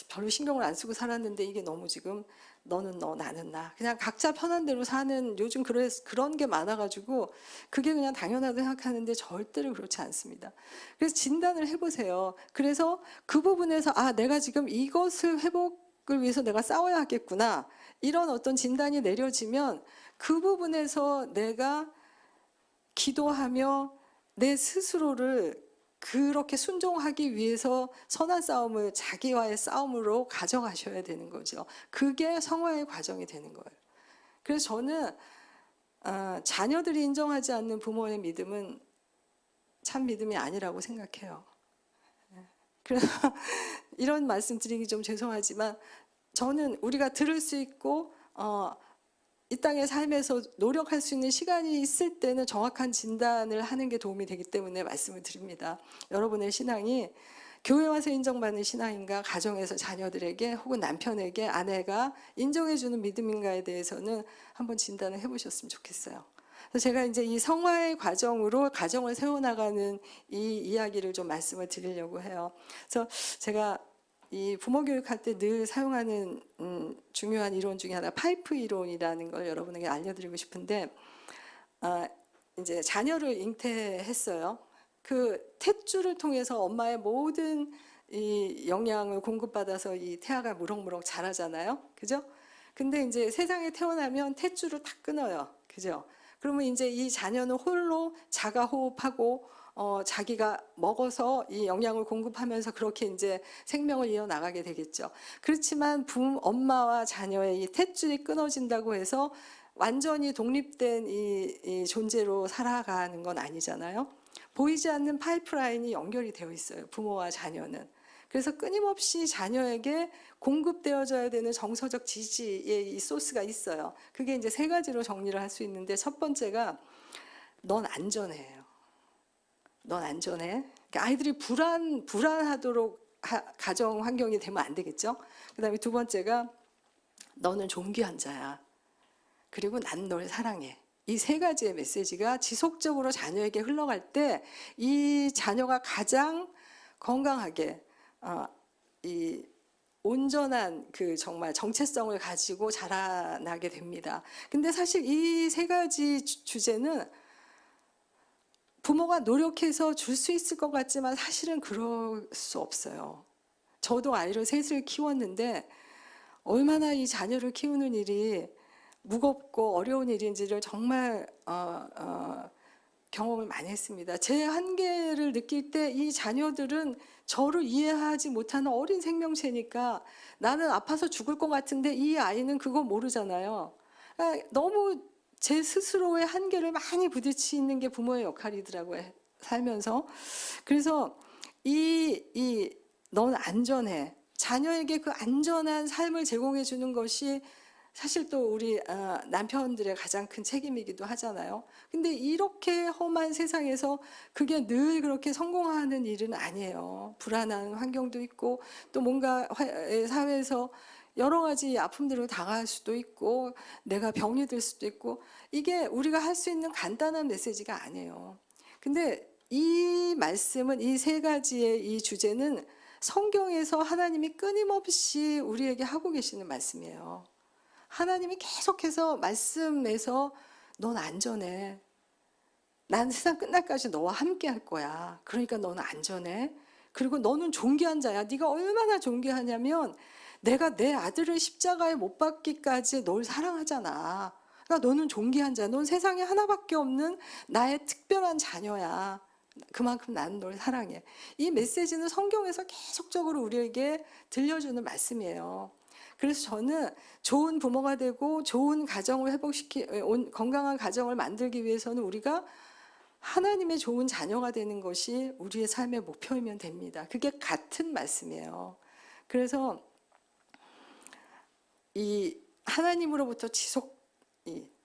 별로 신경을 안 쓰고 살았는데 이게 너무 지금 너는 너 나는 나 그냥 각자 편한 대로 사는 요즘 그런 게 많아가지고 그게 그냥 당연하다고 생각하는데 절대로 그렇지 않습니다. 그래서 진단을 해보세요. 그래서 그 부분에서 아 내가 지금 이것을 회복을 위해서 내가 싸워야 하겠구나 이런 어떤 진단이 내려지면 그 부분에서 내가 기도하며 내 스스로를 그렇게 순종하기 위해서 선한 싸움을 자기와의 싸움으로 가져가셔야 되는 거죠. 그게 성화의 과정이 되는 거예요. 그래서 저는 자녀들이 인정하지 않는 부모의 믿음은 참 믿음이 아니라고 생각해요. 그래서 이런 말씀 드리기 좀 죄송하지만 저는 우리가 들을 수 있고 이 땅의 삶에서 노력할 수 있는 시간이 있을 때는 정확한 진단을 하는 게 도움이 되기 때문에 말씀을 드립니다. 여러분의 신앙이 교회 와서 인정받는 신앙인가 가정에서 자녀들에게 혹은 남편에게 아내가 인정해주는 믿음인가에 대해서는 한번 진단을 해보셨으면 좋겠어요. 그래서 제가 이제 이 성화의 과정으로 가정을 세워나가는 이 이야기를 좀 말씀을 드리려고 해요. 그래서 제가 이 부모 교육할 때 늘 사용하는 중요한 이론 중에 하나 파이프 이론이라는 걸 여러분에게 알려드리고 싶은데 이제 자녀를 잉태했어요. 그 탯줄을 통해서 엄마의 모든 이 영양을 공급받아서 이 태아가 무럭무럭 자라잖아요. 그죠? 근데 이제 세상에 태어나면 탯줄을 다 끊어요. 그죠? 그러면 이제 이 자녀는 홀로 자가 호흡하고 자기가 먹어서 이 영양을 공급하면서 그렇게 이제 생명을 이어나가게 되겠죠. 그렇지만 엄마와 자녀의 이 탯줄이 끊어진다고 해서 완전히 독립된 이 존재로 살아가는 건 아니잖아요. 보이지 않는 파이프라인이 연결이 되어 있어요. 부모와 자녀는. 그래서 끊임없이 자녀에게 공급되어져야 되는 정서적 지지의 이 소스가 있어요. 그게 이제 세 가지로 정리를 할 수 있는데 첫 번째가 넌 안전해요. 넌 안전해. 그러니까 아이들이 불안하도록 가정 환경이 되면 안 되겠죠. 그다음에 두 번째가 너는 존귀한 자야. 그리고 난 널 사랑해. 이 세 가지의 메시지가 지속적으로 자녀에게 흘러갈 때 이 자녀가 가장 건강하게 이 온전한 그 정말 정체성을 가지고 자라나게 됩니다. 근데 사실 이 세 가지 주제는 부모가 노력해서 줄 수 있을 것 같지만 사실은 그럴 수 없어요. 저도 아이를 셋을 키웠는데 얼마나 이 자녀를 키우는 일이 무겁고 어려운 일인지를 정말 경험을 많이 했습니다. 제 한계를 느낄 때 이 자녀들은 저를 이해하지 못하는 어린 생명체니까 나는 아파서 죽을 것 같은데 이 아이는 그거 모르잖아요. 그러니까 너무 제 스스로의 한계를 많이 부딪히는 게 부모의 역할이더라고요. 살면서. 그래서 넌 안전해. 자녀에게 그 안전한 삶을 제공해 주는 것이 사실 또 우리 남편들의 가장 큰 책임이기도 하잖아요. 근데 이렇게 험한 세상에서 그게 늘 그렇게 성공하는 일은 아니에요. 불안한 환경도 있고 또 뭔가 사회에서 여러 가지 아픔들을 당할 수도 있고 내가 병이 들 수도 있고 이게 우리가 할 수 있는 간단한 메시지가 아니에요. 근데 이 말씀은 이 세 가지의 이 주제는 성경에서 하나님이 끊임없이 우리에게 하고 계시는 말씀이에요. 하나님이 계속해서 말씀에서 넌 안전해. 난 세상 끝날까지 너와 함께 할 거야. 그러니까 너는 안전해. 그리고 너는 존귀한 자야. 네가 얼마나 존귀하냐면 내가 내 아들을 십자가에 못 박기까지 널 사랑하잖아. 그러니까 너는 존귀한 자야. 넌 세상에 하나밖에 없는 나의 특별한 자녀야. 그만큼 나는 널 사랑해. 이 메시지는 성경에서 계속적으로 우리에게 들려주는 말씀이에요. 그래서 저는 좋은 부모가 되고 좋은 가정을 건강한 가정을 만들기 위해서는 우리가 하나님의 좋은 자녀가 되는 것이 우리의 삶의 목표이면 됩니다. 그게 같은 말씀이에요. 그래서 이 하나님으로부터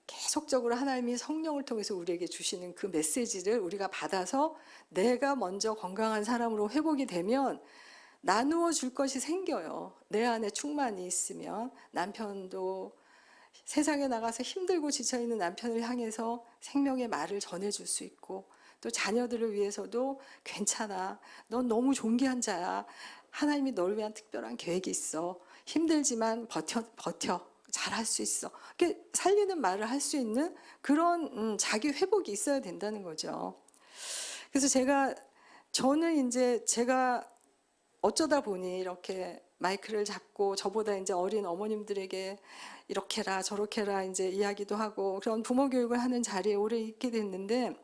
계속적으로 하나님이 성령을 통해서 우리에게 주시는 그 메시지를 우리가 받아서 내가 먼저 건강한 사람으로 회복이 되면 나누어 줄 것이 생겨요. 내 안에 충만이 있으면 남편도 세상에 나가서 힘들고 지쳐있는 남편을 향해서 생명의 말을 전해줄 수 있고 또 자녀들을 위해서도 괜찮아. 넌 너무 존귀한 자야. 하나님이 널 위한 특별한 계획이 있어. 힘들지만 버텨. 잘할 수 있어. 이렇게 살리는 말을 할 수 있는 그런 자기 회복이 있어야 된다는 거죠. 그래서 저는 이제 제가 어쩌다 보니 이렇게 마이크를 잡고 저보다 이제 어린 어머님들에게 이렇게 해라 저렇게 해라 이제 이야기도 하고 그런 부모 교육을 하는 자리에 오래 있게 됐는데,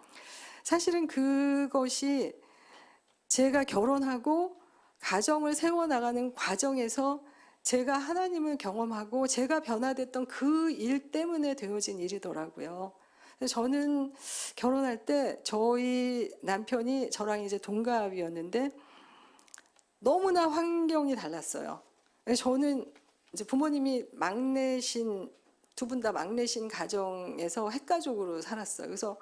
사실은 그것이 제가 결혼하고 가정을 세워나가는 과정에서 제가 하나님을 경험하고 제가 변화됐던 그 일 때문에 되어진 일이더라고요. 그래서 저는 결혼할 때 저희 남편이 저랑 이제 동갑이었는데 너무나 환경이 달랐어요. 저는 이제 부모님이 막내신, 두 분 다 막내신 가정에서 핵가족으로 살았어요. 그래서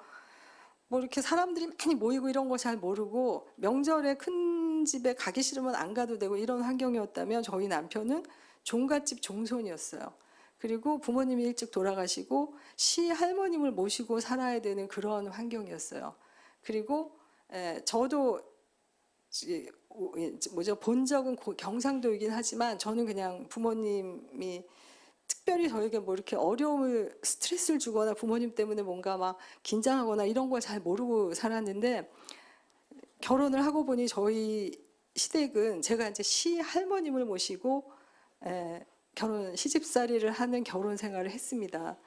뭐 이렇게 사람들이 많이 모이고 이런 거 잘 모르고 명절에 큰 집에 가기 싫으면 안 가도 되고 이런 환경이었다면, 저희 남편은 종갓집 종손이었어요. 그리고 부모님이 일찍 돌아가시고 시할머님을 모시고 살아야 되는 그런 환경이었어요. 그리고 저도 본 적은 경상도이긴 하지만 저는 그냥 부모님이 특별히 저에게 뭐 이렇게 어려움을 스트레스를 주거나 부모님 때문에 뭔가 막 긴장하거나 이런 걸 잘 모르고 살았는데, 결혼을 하고 보니 저희 시댁은 제가 이제 시할머님을 모시고 시집살이를 하는 결혼 생활을 했습니다.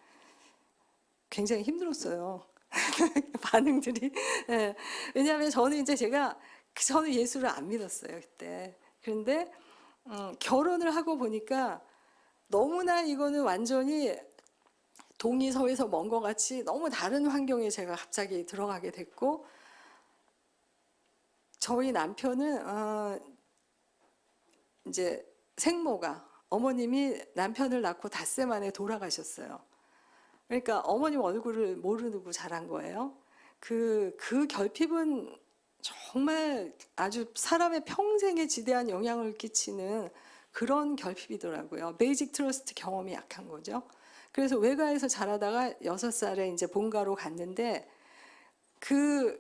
굉장히 힘들었어요. 반응들이. 왜냐하면 저는 예수를 안 믿었어요 그때. 그런데 결혼을 하고 보니까 너무나 이거는 완전히 동이서에서 먼 것 같이 너무 다른 환경에 제가 갑자기 들어가게 됐고, 저희 남편은 이제 생모가 어머님이 남편을 낳고 닷새 만에 돌아가셨어요. 그러니까 어머님 얼굴을 모르고 자란 거예요. 그 결핍은 정말 아주 사람의 평생에 지대한 영향을 끼치는 그런 결핍이더라고요. 베이직 트러스트 경험이 약한 거죠. 그래서 외가에서 자라다가 6살에 이제 본가로 갔는데, 그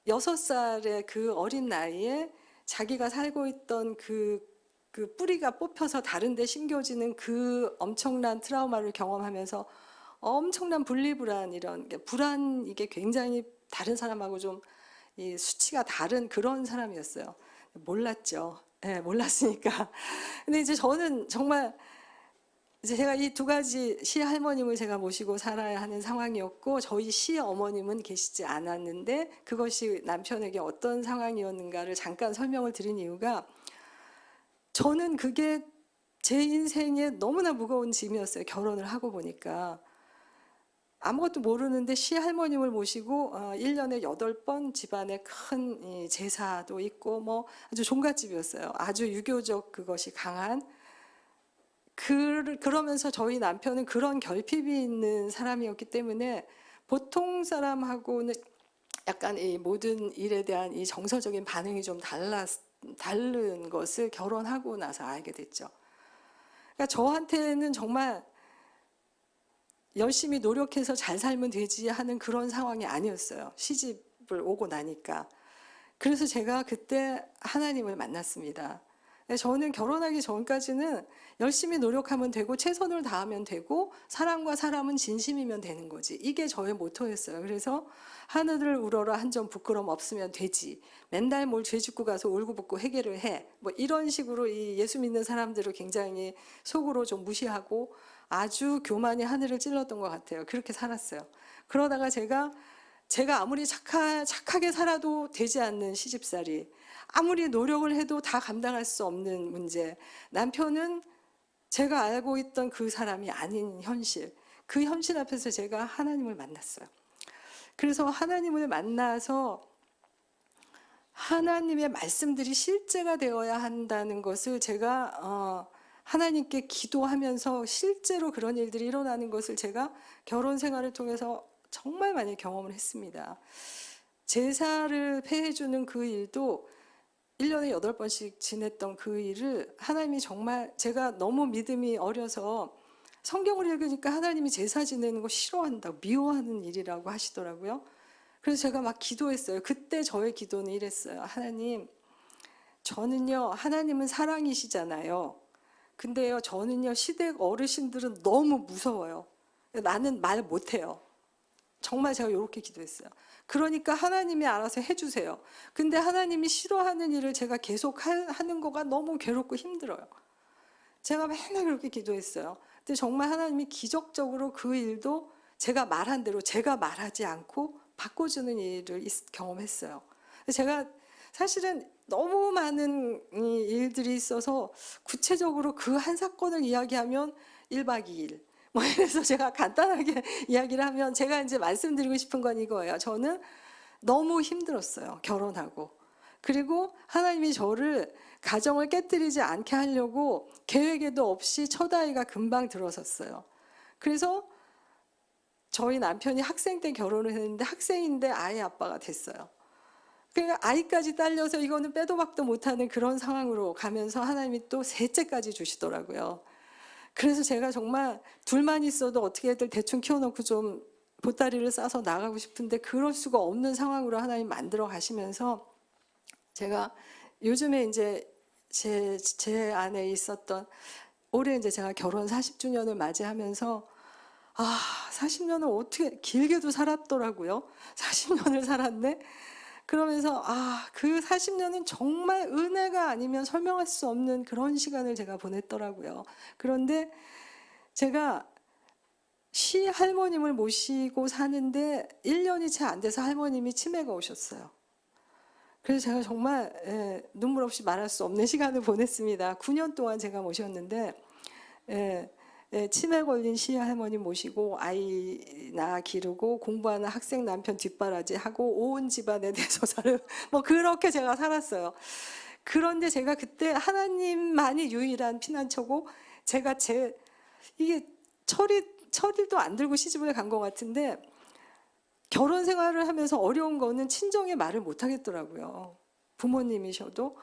6살의 그 어린 나이에 자기가 살고 있던 그 뿌리가 뽑혀서 다른 데 심겨지는 그 엄청난 트라우마를 경험하면서 엄청난 분리불안, 이런 불안, 이게 굉장히 다른 사람하고 좀 이 수치가 다른 그런 사람이었어요. 몰랐죠. 네, 몰랐으니까. 근데 이제 저는 정말 이제 제가 이 두 가지 시할머님을 제가 모시고 살아야 하는 상황이었고, 저희 시어머님은 계시지 않았는데 그것이 남편에게 어떤 상황이었는가를 잠깐 설명을 드린 이유가, 저는 그게 제 인생에 너무나 무거운 짐이었어요. 결혼을 하고 보니까 아무것도 모르는데 시할머님을 모시고 1년에 8번 집안에 큰 제사도 있고 뭐 아주 종갓집이었어요. 아주 유교적 그것이 강한. 그러면서 저희 남편은 그런 결핍이 있는 사람이었기 때문에 보통 사람하고는 약간 이 모든 일에 대한 이 정서적인 반응이 좀 다른 것을 결혼하고 나서 알게 됐죠. 그러니까 저한테는 정말 열심히 노력해서 잘 살면 되지 하는 그런 상황이 아니었어요. 시집을 오고 나니까. 그래서 제가 그때 하나님을 만났습니다. 저는 결혼하기 전까지는 열심히 노력하면 되고 최선을 다하면 되고 사람과 사람은 진심이면 되는 거지. 이게 저의 모토였어요. 그래서 하늘을 우러러 한 점 부끄럼 없으면 되지. 맨날 뭘 죄짓고 가서 울고불고 회개를 해. 뭐 이런 식으로 이 예수 믿는 사람들을 굉장히 속으로 좀 무시하고 아주 교만이 하늘을 찔렀던 것 같아요. 그렇게 살았어요. 그러다가 제가 아무리 착하게 살아도 되지 않는 시집살이, 아무리 노력을 해도 다 감당할 수 없는 문제, 남편은 제가 알고 있던 그 사람이 아닌 현실, 그 현실 앞에서 제가 하나님을 만났어요. 그래서 하나님을 만나서 하나님의 말씀들이 실제가 되어야 한다는 것을 제가 하나님께 기도하면서 실제로 그런 일들이 일어나는 것을 제가 결혼 생활을 통해서 정말 많이 경험을 했습니다. 제사를 폐해주는 그 일도 1년에 8번씩 지냈던 그 일을 하나님이 정말, 제가 너무 믿음이 어려서 성경을 읽으니까 하나님이 제사 지내는 거 싫어한다고, 미워하는 일이라고 하시더라고요. 그래서 제가 막 기도했어요. 그때 저의 기도는 이랬어요. 하나님, 저는요, 하나님은 사랑이시잖아요. 근데요, 저는요, 시댁 어르신들은 너무 무서워요. 나는 말 못해요. 정말 제가 이렇게 기도했어요. 그러니까 하나님이 알아서 해주세요. 근데 하나님이 싫어하는 일을 제가 계속 하는 거가 너무 괴롭고 힘들어요. 제가 맨날 그렇게 기도했어요. 근데 정말 하나님이 기적적으로 그 일도 제가 말한 대로 제가 말하지 않고 바꿔주는 일을 경험했어요. 제가 사실은 너무 많은 일들이 있어서 구체적으로 그 한 사건을 이야기하면 1박 2일. 뭐 이래서 제가 간단하게 이야기를 하면 제가 이제 말씀드리고 싶은 건 이거예요. 저는 너무 힘들었어요. 결혼하고. 그리고 하나님이 저를 가정을 깨뜨리지 않게 하려고 계획에도 없이 첫 아이가 금방 들어섰어요. 그래서 저희 남편이 학생 때 결혼을 했는데 학생인데 아이 아빠가 됐어요. 그러니까 아이까지 딸려서 이거는 빼도 박도 못하는 그런 상황으로 가면서 하나님이 또 셋째까지 주시더라고요. 그래서 제가 정말 둘만 있어도 어떻게든 대충 키워놓고 좀 보따리를 싸서 나가고 싶은데 그럴 수가 없는 상황으로 하나님 만들어 가시면서 제가 요즘에 이제 제 안에 있었던 올해 이제 제가 결혼 40주년을 맞이하면서 40년을 어떻게 길게도 살았더라고요. 40년을 살았네. 그러면서 그 40년은 정말 은혜가 아니면 설명할 수 없는 그런 시간을 제가 보냈더라고요. 그런데 제가 시할머님을 모시고 사는데 1년이 채 안 돼서 할머님이 치매가 오셨어요. 그래서 제가 정말 눈물 없이 말할 수 없는 시간을 보냈습니다. 9년 동안 제가 모셨는데 치매 걸린 시할머니 모시고 아이 낳아 기르고 공부하는 학생 남편 뒷바라지 하고 온 집안의 대소사를 뭐 그렇게 제가 살았어요. 그런데 제가 그때 하나님만이 유일한 피난처고 제가 이게 철일도 안 들고 시집을 간 것 같은데 결혼 생활을 하면서 어려운 거는 친정에 말을 못 하겠더라고요. 부모님이셔도.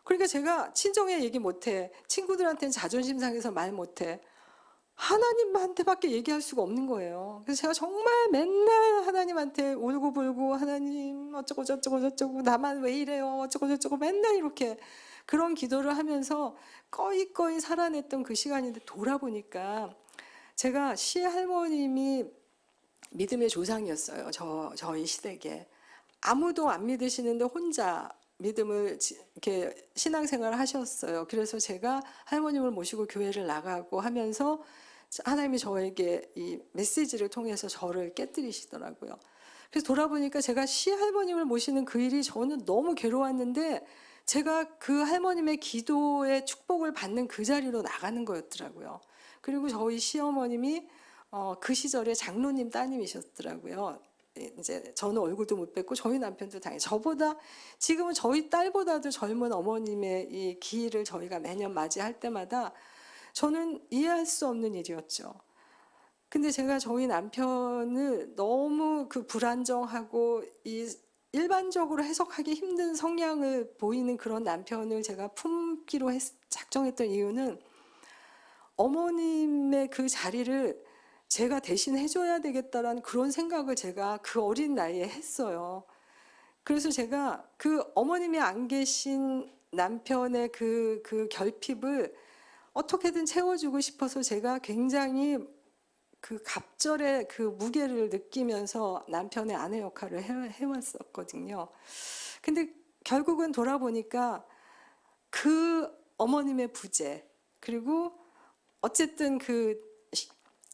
그러니까 제가 친정에 얘기 못 해. 친구들한테는 자존심 상해서 말 못 해. 하나님한테밖에 얘기할 수가 없는 거예요. 그래서 제가 정말 맨날 하나님한테 울고불고 하나님 어쩌고 저쩌고 저쩌고 나만 왜 이래요 어쩌고 저쩌고 맨날 이렇게 그런 기도를 하면서 꺼이꺼이 살아냈던 그 시간인데 돌아보니까 제가 시할머님이 믿음의 조상이었어요. 저희 시댁에. 아무도 안 믿으시는데 혼자 믿음을 이렇게 신앙생활을 하셨어요. 그래서 제가 할머님을 모시고 교회를 나가고 하면서 하나님이 저에게 이 메시지를 통해서 저를 깨뜨리시더라고요. 그래서 돌아보니까 제가 시할머님을 모시는 그 일이 저는 너무 괴로웠는데 제가 그 할머님의 기도의 축복을 받는 그 자리로 나가는 거였더라고요. 그리고 저희 시어머님이 그 시절에 장로님 따님이셨더라고요. 이제 저는 얼굴도 못 뵙고 저희 남편도 당연히 저보다 지금은 저희 딸보다도 젊은 어머님의 이 기일을 저희가 매년 맞이할 때마다 저는 이해할 수 없는 일이었죠. 근데 제가 저희 남편을 너무 그 불안정하고 이 일반적으로 해석하기 힘든 성향을 보이는 그런 남편을 제가 품기로 작정했던 이유는 어머님의 그 자리를 제가 대신 해줘야 되겠다라는 그런 생각을 제가 그 어린 나이에 했어요. 그래서 제가 그 어머님이 안 계신 남편의 그 결핍을 어떻게든 채워주고 싶어서 제가 굉장히 그 갑절의 그 무게를 느끼면서 남편의 아내 역할을 해왔었거든요. 근데 결국은 돌아보니까 그 어머님의 부재 그리고 어쨌든 그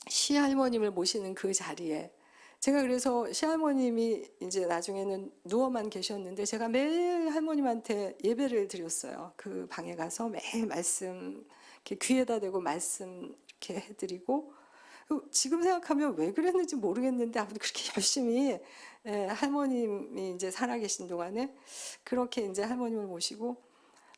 시할머님을 모시는 그 자리에 제가 그래서 시할머님이 이제 나중에는 누워만 계셨는데 제가 매일 할머님한테 예배를 드렸어요. 그 방에 가서 매일 말씀 이렇게 귀에다 대고 말씀 이렇게 해드리고 지금 생각하면 왜 그랬는지 모르겠는데 아무튼 그렇게 열심히 할머님이 이제 살아계신 동안에 그렇게 이제 할머님을 모시고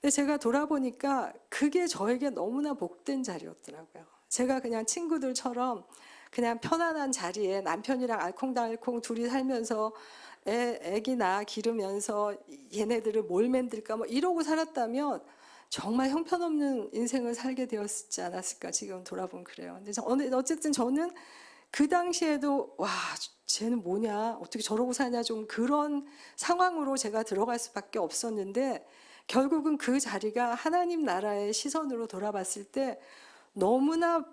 근데 제가 돌아보니까 그게 저에게 너무나 복된 자리였더라고요. 제가 그냥 친구들처럼 그냥 편안한 자리에 남편이랑 알콩달콩 둘이 살면서 애기 낳아 기르면서 얘네들을 뭘 만들까 뭐 이러고 살았다면 정말 형편없는 인생을 살게 되었지 않았을까 지금 돌아보면 그래요. 근데 어쨌든 저는 그 당시에도 와 쟤는 뭐냐 어떻게 저러고 사냐 좀 그런 상황으로 제가 들어갈 수밖에 없었는데 결국은 그 자리가 하나님 나라의 시선으로 돌아봤을 때 너무나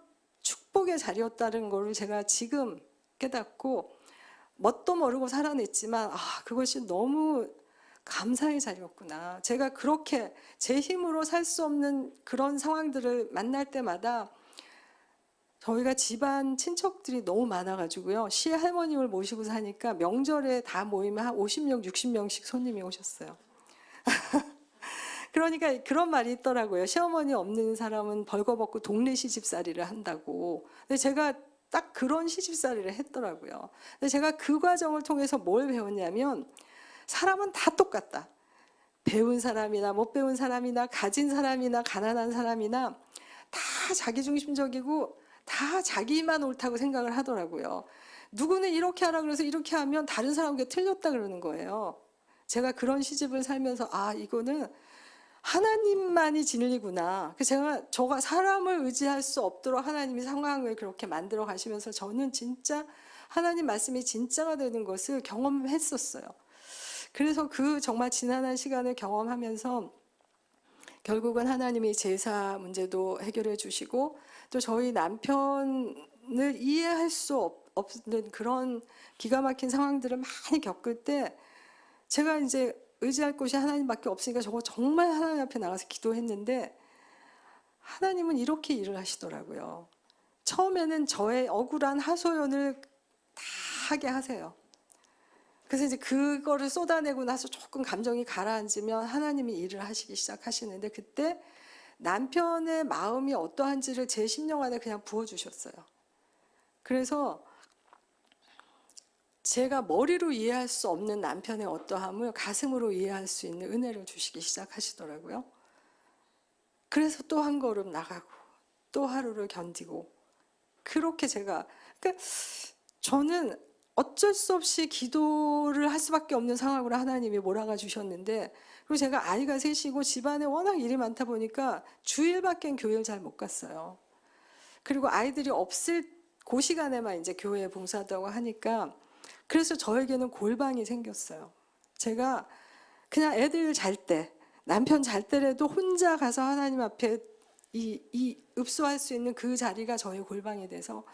축복의 자리였다는 걸 제가 지금 깨닫고 뭣도 모르고 살아냈지만 그것이 너무 감사의 자리였구나. 제가 그렇게 제 힘으로 살 수 없는 그런 상황들을 만날 때마다 저희가 집안 친척들이 너무 많아가지고요. 시할머님을 모시고 사니까 명절에 다 모이면 한 50명, 60명씩 손님이 오셨어요. 그러니까 그런 말이 있더라고요. 시어머니 없는 사람은 벌거벗고 동네 시집살이를 한다고. 근데 제가 딱 그런 시집살이를 했더라고요. 근데 제가 그 과정을 통해서 뭘 배웠냐면 사람은 다 똑같다. 배운 사람이나 못 배운 사람이나 가진 사람이나 가난한 사람이나 다 자기중심적이고 다 자기만 옳다고 생각을 하더라고요. 누구는 이렇게 하라 그래서 이렇게 하면 다른 사람에게 틀렸다 그러는 거예요. 제가 그런 시집을 살면서 이거는 하나님만이 진리구나. 제가 사람을 의지할 수 없도록 하나님이 상황을 그렇게 만들어 가시면서 저는 진짜 하나님 말씀이 진짜가 되는 것을 경험했었어요. 그래서 그 정말 지난한 시간을 경험하면서 결국은 하나님이 제사 문제도 해결해 주시고 또 저희 남편을 이해할 수 없는 그런 기가 막힌 상황들을 많이 겪을 때 제가 이제 의지할 곳이 하나님밖에 없으니까 저거 정말 하나님 앞에 나가서 기도했는데 하나님은 이렇게 일을 하시더라고요. 처음에는 저의 억울한 하소연을 다 하게 하세요. 그래서 이제 그거를 쏟아내고 나서 조금 감정이 가라앉으면 하나님이 일을 하시기 시작하시는데 그때 남편의 마음이 어떠한지를 제 심령 안에 그냥 부어주셨어요. 그래서 제가 머리로 이해할 수 없는 남편의 어떠함을 가슴으로 이해할 수 있는 은혜를 주시기 시작하시더라고요. 그래서 또 한 걸음 나가고 또 하루를 견디고 그렇게 그러니까 저는 어쩔 수 없이 기도를 할 수밖에 없는 상황으로 하나님이 몰아가 주셨는데 그리고 제가 아이가 셋이고 집안에 워낙 일이 많다 보니까 주일밖엔 교회를 잘 못 갔어요. 그리고 아이들이 없을 그 시간에만 이제 교회에 봉사하다고 하니까 그래서 저에게는 골방이 생겼어요. 제가 그냥 애들 잘 때, 남편 잘 때라도 혼자 가서 하나님 앞에 이 읍소할 수 있는 그 자리가 저의 골방이 돼서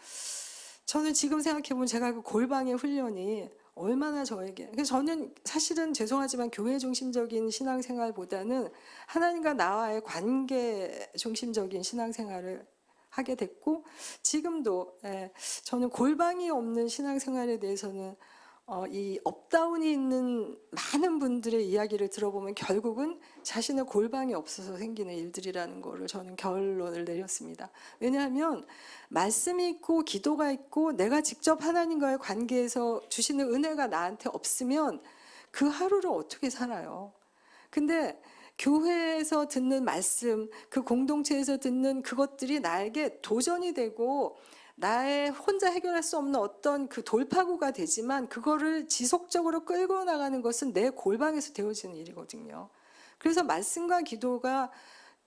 저는 지금 생각해보면 제가 그 골방의 훈련이 얼마나 저에게 그래서 저는 사실은 죄송하지만 교회 중심적인 신앙생활보다는 하나님과 나와의 관계 중심적인 신앙생활을 하게 됐고 지금도 저는 골방이 없는 신앙생활에 대해서는 이 업다운이 있는 많은 분들의 이야기를 들어보면 결국은 자신의 골방이 없어서 생기는 일들이라는 거를 저는 결론을 내렸습니다. 왜냐하면 말씀이 있고 기도가 있고 내가 직접 하나님과의 관계에서 주시는 은혜가 나한테 없으면 그 하루를 어떻게 살아요? 근데 교회에서 듣는 말씀, 그 공동체에서 듣는 그것들이 나에게 도전이 되고 나의 혼자 해결할 수 없는 어떤 그 돌파구가 되지만 그거를 지속적으로 끌고 나가는 것은 내 골방에서 되어지는 일이거든요. 그래서 말씀과 기도가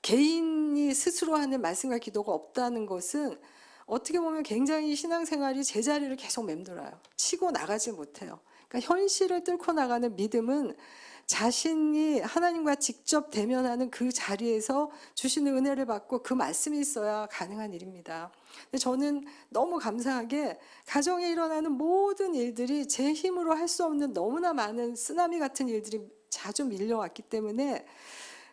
개인이 스스로 하는 말씀과 기도가 없다는 것은 어떻게 보면 굉장히 신앙생활이 제자리를 계속 맴돌아요. 치고 나가지 못해요. 그러니까 현실을 뚫고 나가는 믿음은 자신이 하나님과 직접 대면하는 그 자리에서 주시는 은혜를 받고 그 말씀이 있어야 가능한 일입니다. 근데 저는 너무 감사하게 가정에 일어나는 모든 일들이 제 힘으로 할 수 없는 너무나 많은 쓰나미 같은 일들이 자주 밀려왔기 때문에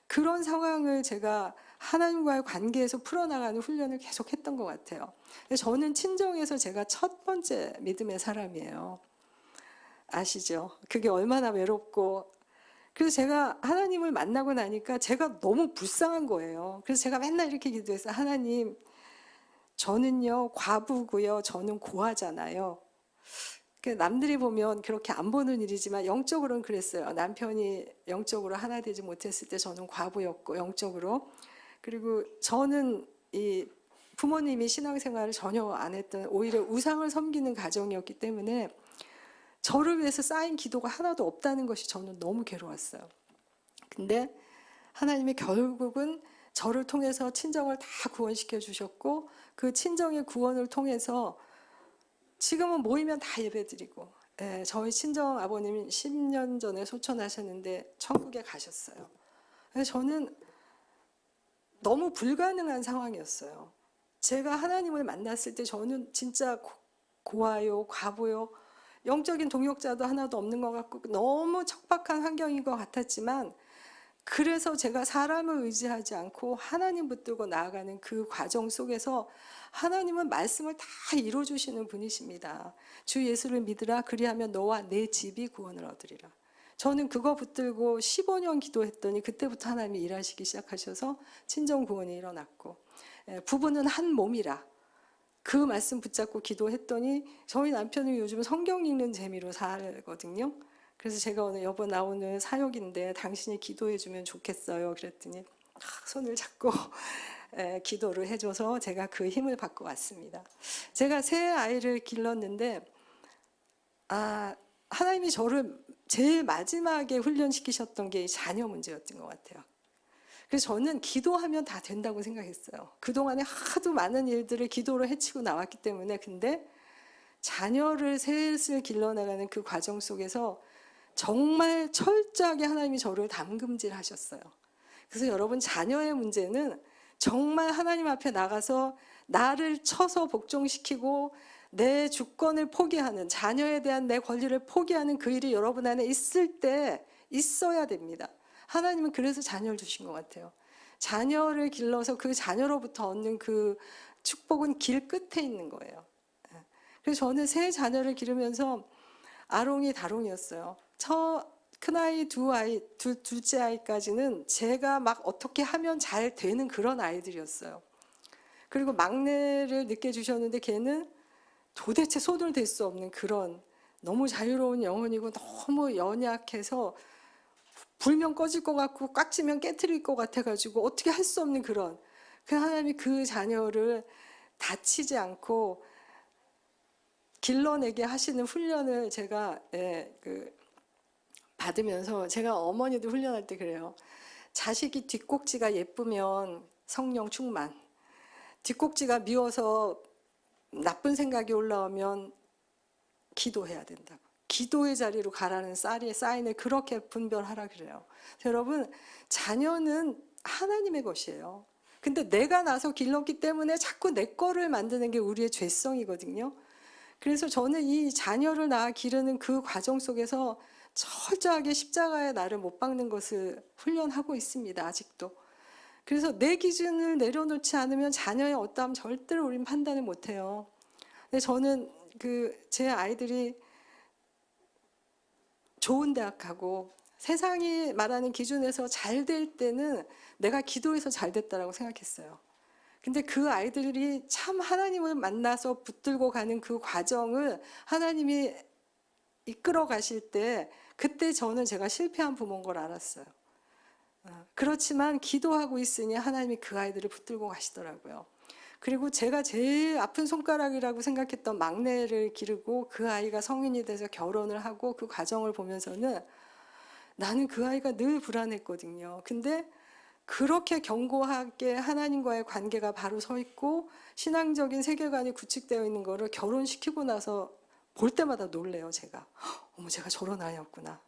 그런 상황을 제가 하나님과의 관계에서 풀어나가는 훈련을 계속 했던 것 같아요. 저는 친정에서 제가 첫 번째 믿음의 사람이에요. 아시죠? 그게 얼마나 외롭고 그래서 제가 하나님을 만나고 나니까 제가 너무 불쌍한 거예요. 그래서 제가 맨날 이렇게 기도했어요. 하나님, 저는요 과부고요. 저는 고아잖아요. 남들이 보면 그렇게 안 보는 일이지만 영적으로는 그랬어요. 남편이 영적으로 하나 되지 못했을 때 저는 과부였고 영적으로. 그리고 저는 이 부모님이 신앙생활을 전혀 안 했던 오히려 우상을 섬기는 가정이었기 때문에 저를 위해서 쌓인 기도가 하나도 없다는 것이 저는 너무 괴로웠어요. 근데 하나님이 결국은 저를 통해서 친정을 다 구원시켜 주셨고 그 친정의 구원을 통해서 지금은 모이면 다 예배드리고 저희 친정 아버님이 10년 전에 소천하셨는데 천국에 가셨어요. 그래서 저는 너무 불가능한 상황이었어요. 제가 하나님을 만났을 때 저는 진짜 고아요, 과부요, 영적인 동역자도 하나도 없는 것 같고 너무 척박한 환경인 것 같았지만, 그래서 제가 사람을 의지하지 않고 하나님 붙들고 나아가는 그 과정 속에서 하나님은 말씀을 다 이루어주시는 분이십니다. 주 예수를 믿으라, 그리하면 너와 내 집이 구원을 얻으리라. 저는 그거 붙들고 15년 기도했더니 그때부터 하나님이 일하시기 시작하셔서 친정 구원이 일어났고, 부부는 한 몸이라 그 말씀 붙잡고 기도했더니 저희 남편이 요즘 성경 읽는 재미로 살거든요. 그래서 제가 오늘 여보 나 오늘 사역인데 당신이 기도해 주면 좋겠어요. 그랬더니 손을 잡고 기도를 해줘서 제가 그 힘을 받고 왔습니다. 제가 새 아이를 길렀는데 하나님이 저를 제일 마지막에 훈련시키셨던 게 자녀 문제였던 것 같아요. 그래서 저는 기도하면 다 된다고 생각했어요. 그동안에 하도 많은 일들을 기도로 해치고 나왔기 때문에. 근데 자녀를 셋을 길러나가는 그 과정 속에서 정말 철저하게 하나님이 저를 담금질하셨어요. 그래서 여러분, 자녀의 문제는 정말 하나님 앞에 나가서 나를 쳐서 복종시키고 내 주권을 포기하는, 자녀에 대한 내 권리를 포기하는 그 일이 여러분 안에 있을 때 있어야 됩니다. 하나님은 그래서 자녀를 주신 것 같아요. 자녀를 길러서 그 자녀로부터 얻는 그 축복은 길 끝에 있는 거예요. 그래서 저는 세 자녀를 기르면서 아롱이 다롱이었어요. 큰아이, 둘째 아이까지는 제가 막 어떻게 하면 잘 되는 그런 아이들이었어요. 그리고 막내를 늦게 주셨는데 걔는 도대체 손을 댈 수 없는 그런 너무 자유로운 영혼이고 너무 연약해서 불면 꺼질 것 같고 꽉 찌면 깨트릴 것 같아가지고 어떻게 할 수 없는 그런, 그 하나님이 그 자녀를 다치지 않고 길러내게 하시는 훈련을 제가 받으면서, 제가 어머니도 훈련할 때 그래요. 자식이 뒷꼭지가 예쁘면 성령 충만, 뒷꼭지가 미워서 나쁜 생각이 올라오면 기도해야 된다고. 기도의 자리로 가라는 사인을 그렇게 분별하라 그래요. 여러분, 자녀는 하나님의 것이에요. 근데 내가 나서 길렀기 때문에 자꾸 내 거를 만드는 게 우리의 죄성이거든요. 그래서 저는 이 자녀를 낳아 기르는 그 과정 속에서 철저하게 십자가에 나를 못 박는 것을 훈련하고 있습니다. 아직도. 그래서 내 기준을 내려놓지 않으면 자녀의 어떠함 절대로 우린 판단을 못해요. 근데 저는 제 아이들이 좋은 대학 가고 세상이 말하는 기준에서 잘 될 때는 내가 기도해서 잘 됐다라고 생각했어요. 근데 그 아이들이 참 하나님을 만나서 붙들고 가는 그 과정을 하나님이 이끌어 가실 때, 그때 저는 제가 실패한 부모인 걸 알았어요. 그렇지만 기도하고 있으니 하나님이 그 아이들을 붙들고 가시더라고요. 그리고 제가 제일 아픈 손가락이라고 생각했던 막내를 기르고 그 아이가 성인이 돼서 결혼을 하고 그 과정을 보면서는 나는 그 아이가 늘 불안했거든요. 근데 그렇게 견고하게 하나님과의 관계가 바로 서 있고 신앙적인 세계관이 구축되어 있는 거를 결혼시키고 나서 볼 때마다 놀래요. 제가 어머, 제가 저런 아이였구나.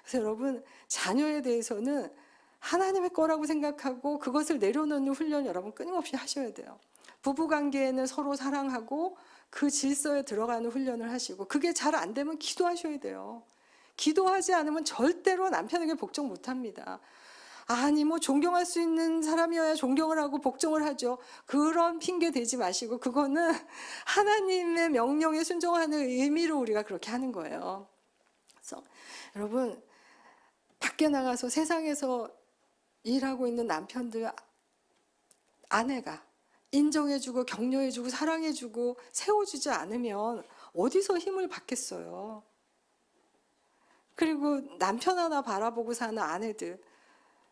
그래서 여러분, 자녀에 대해서는 하나님의 거라고 생각하고 그것을 내려놓는 훈련 여러분 끊임없이 하셔야 돼요. 부부관계에는 서로 사랑하고 그 질서에 들어가는 훈련을 하시고, 그게 잘 안 되면 기도하셔야 돼요. 기도하지 않으면 절대로 남편에게 복종 못합니다. 아니 뭐 존경할 수 있는 사람이어야 존경을 하고 복종을 하죠. 그런 핑계 대지 마시고, 그거는 하나님의 명령에 순종하는 의미로 우리가 그렇게 하는 거예요. 그래서 여러분, 밖에 나가서 세상에서 일하고 있는 남편들, 아내가 인정해주고 격려해주고 사랑해주고 세워주지 않으면 어디서 힘을 받겠어요. 그리고 남편 하나 바라보고 사는 아내들,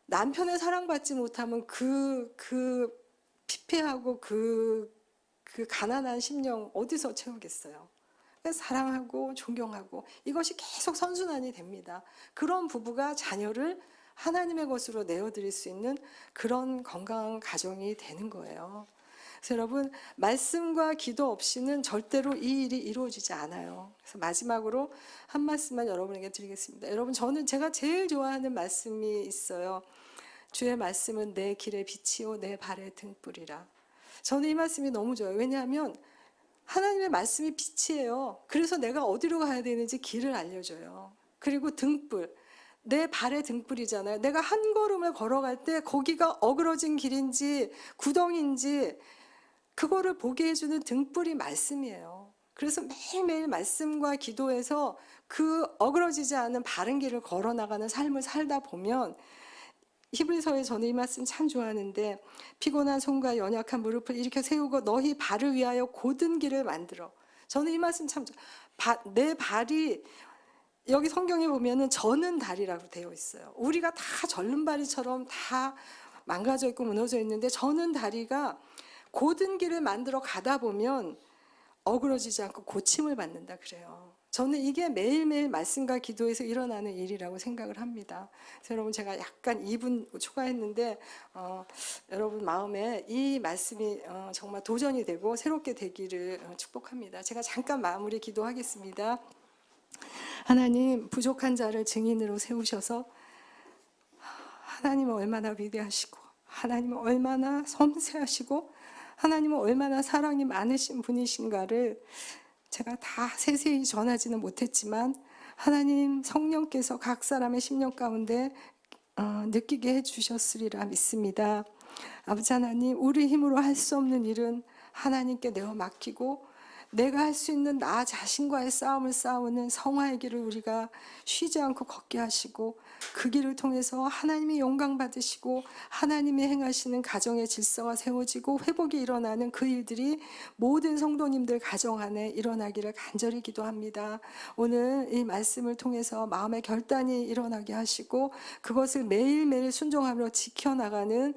남편의 사랑받지 못하면 그 피폐하고 그 가난한 심령 어디서 채우겠어요. 그래서 사랑하고 존경하고 이것이 계속 선순환이 됩니다. 그런 부부가 자녀를 하나님의 것으로 내어드릴 수 있는 그런 건강한 가정이 되는 거예요. 그래서 여러분, 말씀과 기도 없이는 절대로 이 일이 이루어지지 않아요. 그래서 마지막으로 한 말씀만 여러분에게 드리겠습니다. 여러분, 제가 제일 좋아하는 말씀이 있어요. 주의 말씀은 내 길의 빛이요 내 발의 등불이라. 저는 이 말씀이 너무 좋아요. 왜냐하면 하나님의 말씀이 빛이에요. 그래서 내가 어디로 가야 되는지 길을 알려줘요. 그리고 등불, 내 발의 등불이잖아요. 내가 한 걸음을 걸어갈 때 거기가 어그러진 길인지 구덩이인지 그거를 보게 해주는 등불이 말씀이에요. 그래서 매일매일 말씀과 기도해서 그 어그러지지 않은 바른 길을 걸어나가는 삶을 살다 보면, 히브리서에 저는 이 말씀 참 좋아하는데, 피곤한 손과 연약한 무릎을 일으켜 세우고 너희 발을 위하여 곧은 길을 만들어. 저는 이 말씀 참 내 발이, 여기 성경에 보면은 저는 다리라고 되어 있어요. 우리가 다 절름발이처럼 다 망가져 있고 무너져 있는데, 저는 다리가 곧은 길을 만들어 가다 보면 어그러지지 않고 고침을 받는다 그래요. 저는 이게 매일매일 말씀과 기도에서 일어나는 일이라고 생각을 합니다. 그래서 여러분, 제가 약간 2분 초과했는데 여러분 마음에 이 말씀이 정말 도전이 되고 새롭게 되기를 축복합니다. 제가 잠깐 마무리 기도하겠습니다. 하나님, 부족한 자를 증인으로 세우셔서 하나님은 얼마나 위대하시고 하나님은 얼마나 섬세하시고 하나님은 얼마나 사랑이 많으신 분이신가를 제가 다 세세히 전하지는 못했지만, 하나님 성령께서 각 사람의 심령 가운데 느끼게 해주셨으리라 믿습니다. 아버지 하나님, 우리 힘으로 할 수 없는 일은 하나님께 내어 맡기고 내가 할 수 있는 나 자신과의 싸움을 싸우는 성화의 길을 우리가 쉬지 않고 걷게 하시고, 그 길을 통해서 하나님이 영광 받으시고 하나님이 행하시는 가정의 질서가 세워지고 회복이 일어나는 그 일들이 모든 성도님들 가정 안에 일어나기를 간절히 기도합니다. 오늘 이 말씀을 통해서 마음의 결단이 일어나게 하시고 그것을 매일매일 순종함으로 지켜나가는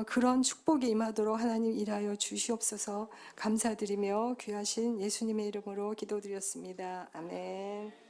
그런 축복이 임하도록 하나님 일하여 주시옵소서. 감사드리며 귀하신 예수님의 이름으로 기도드렸습니다. 아멘.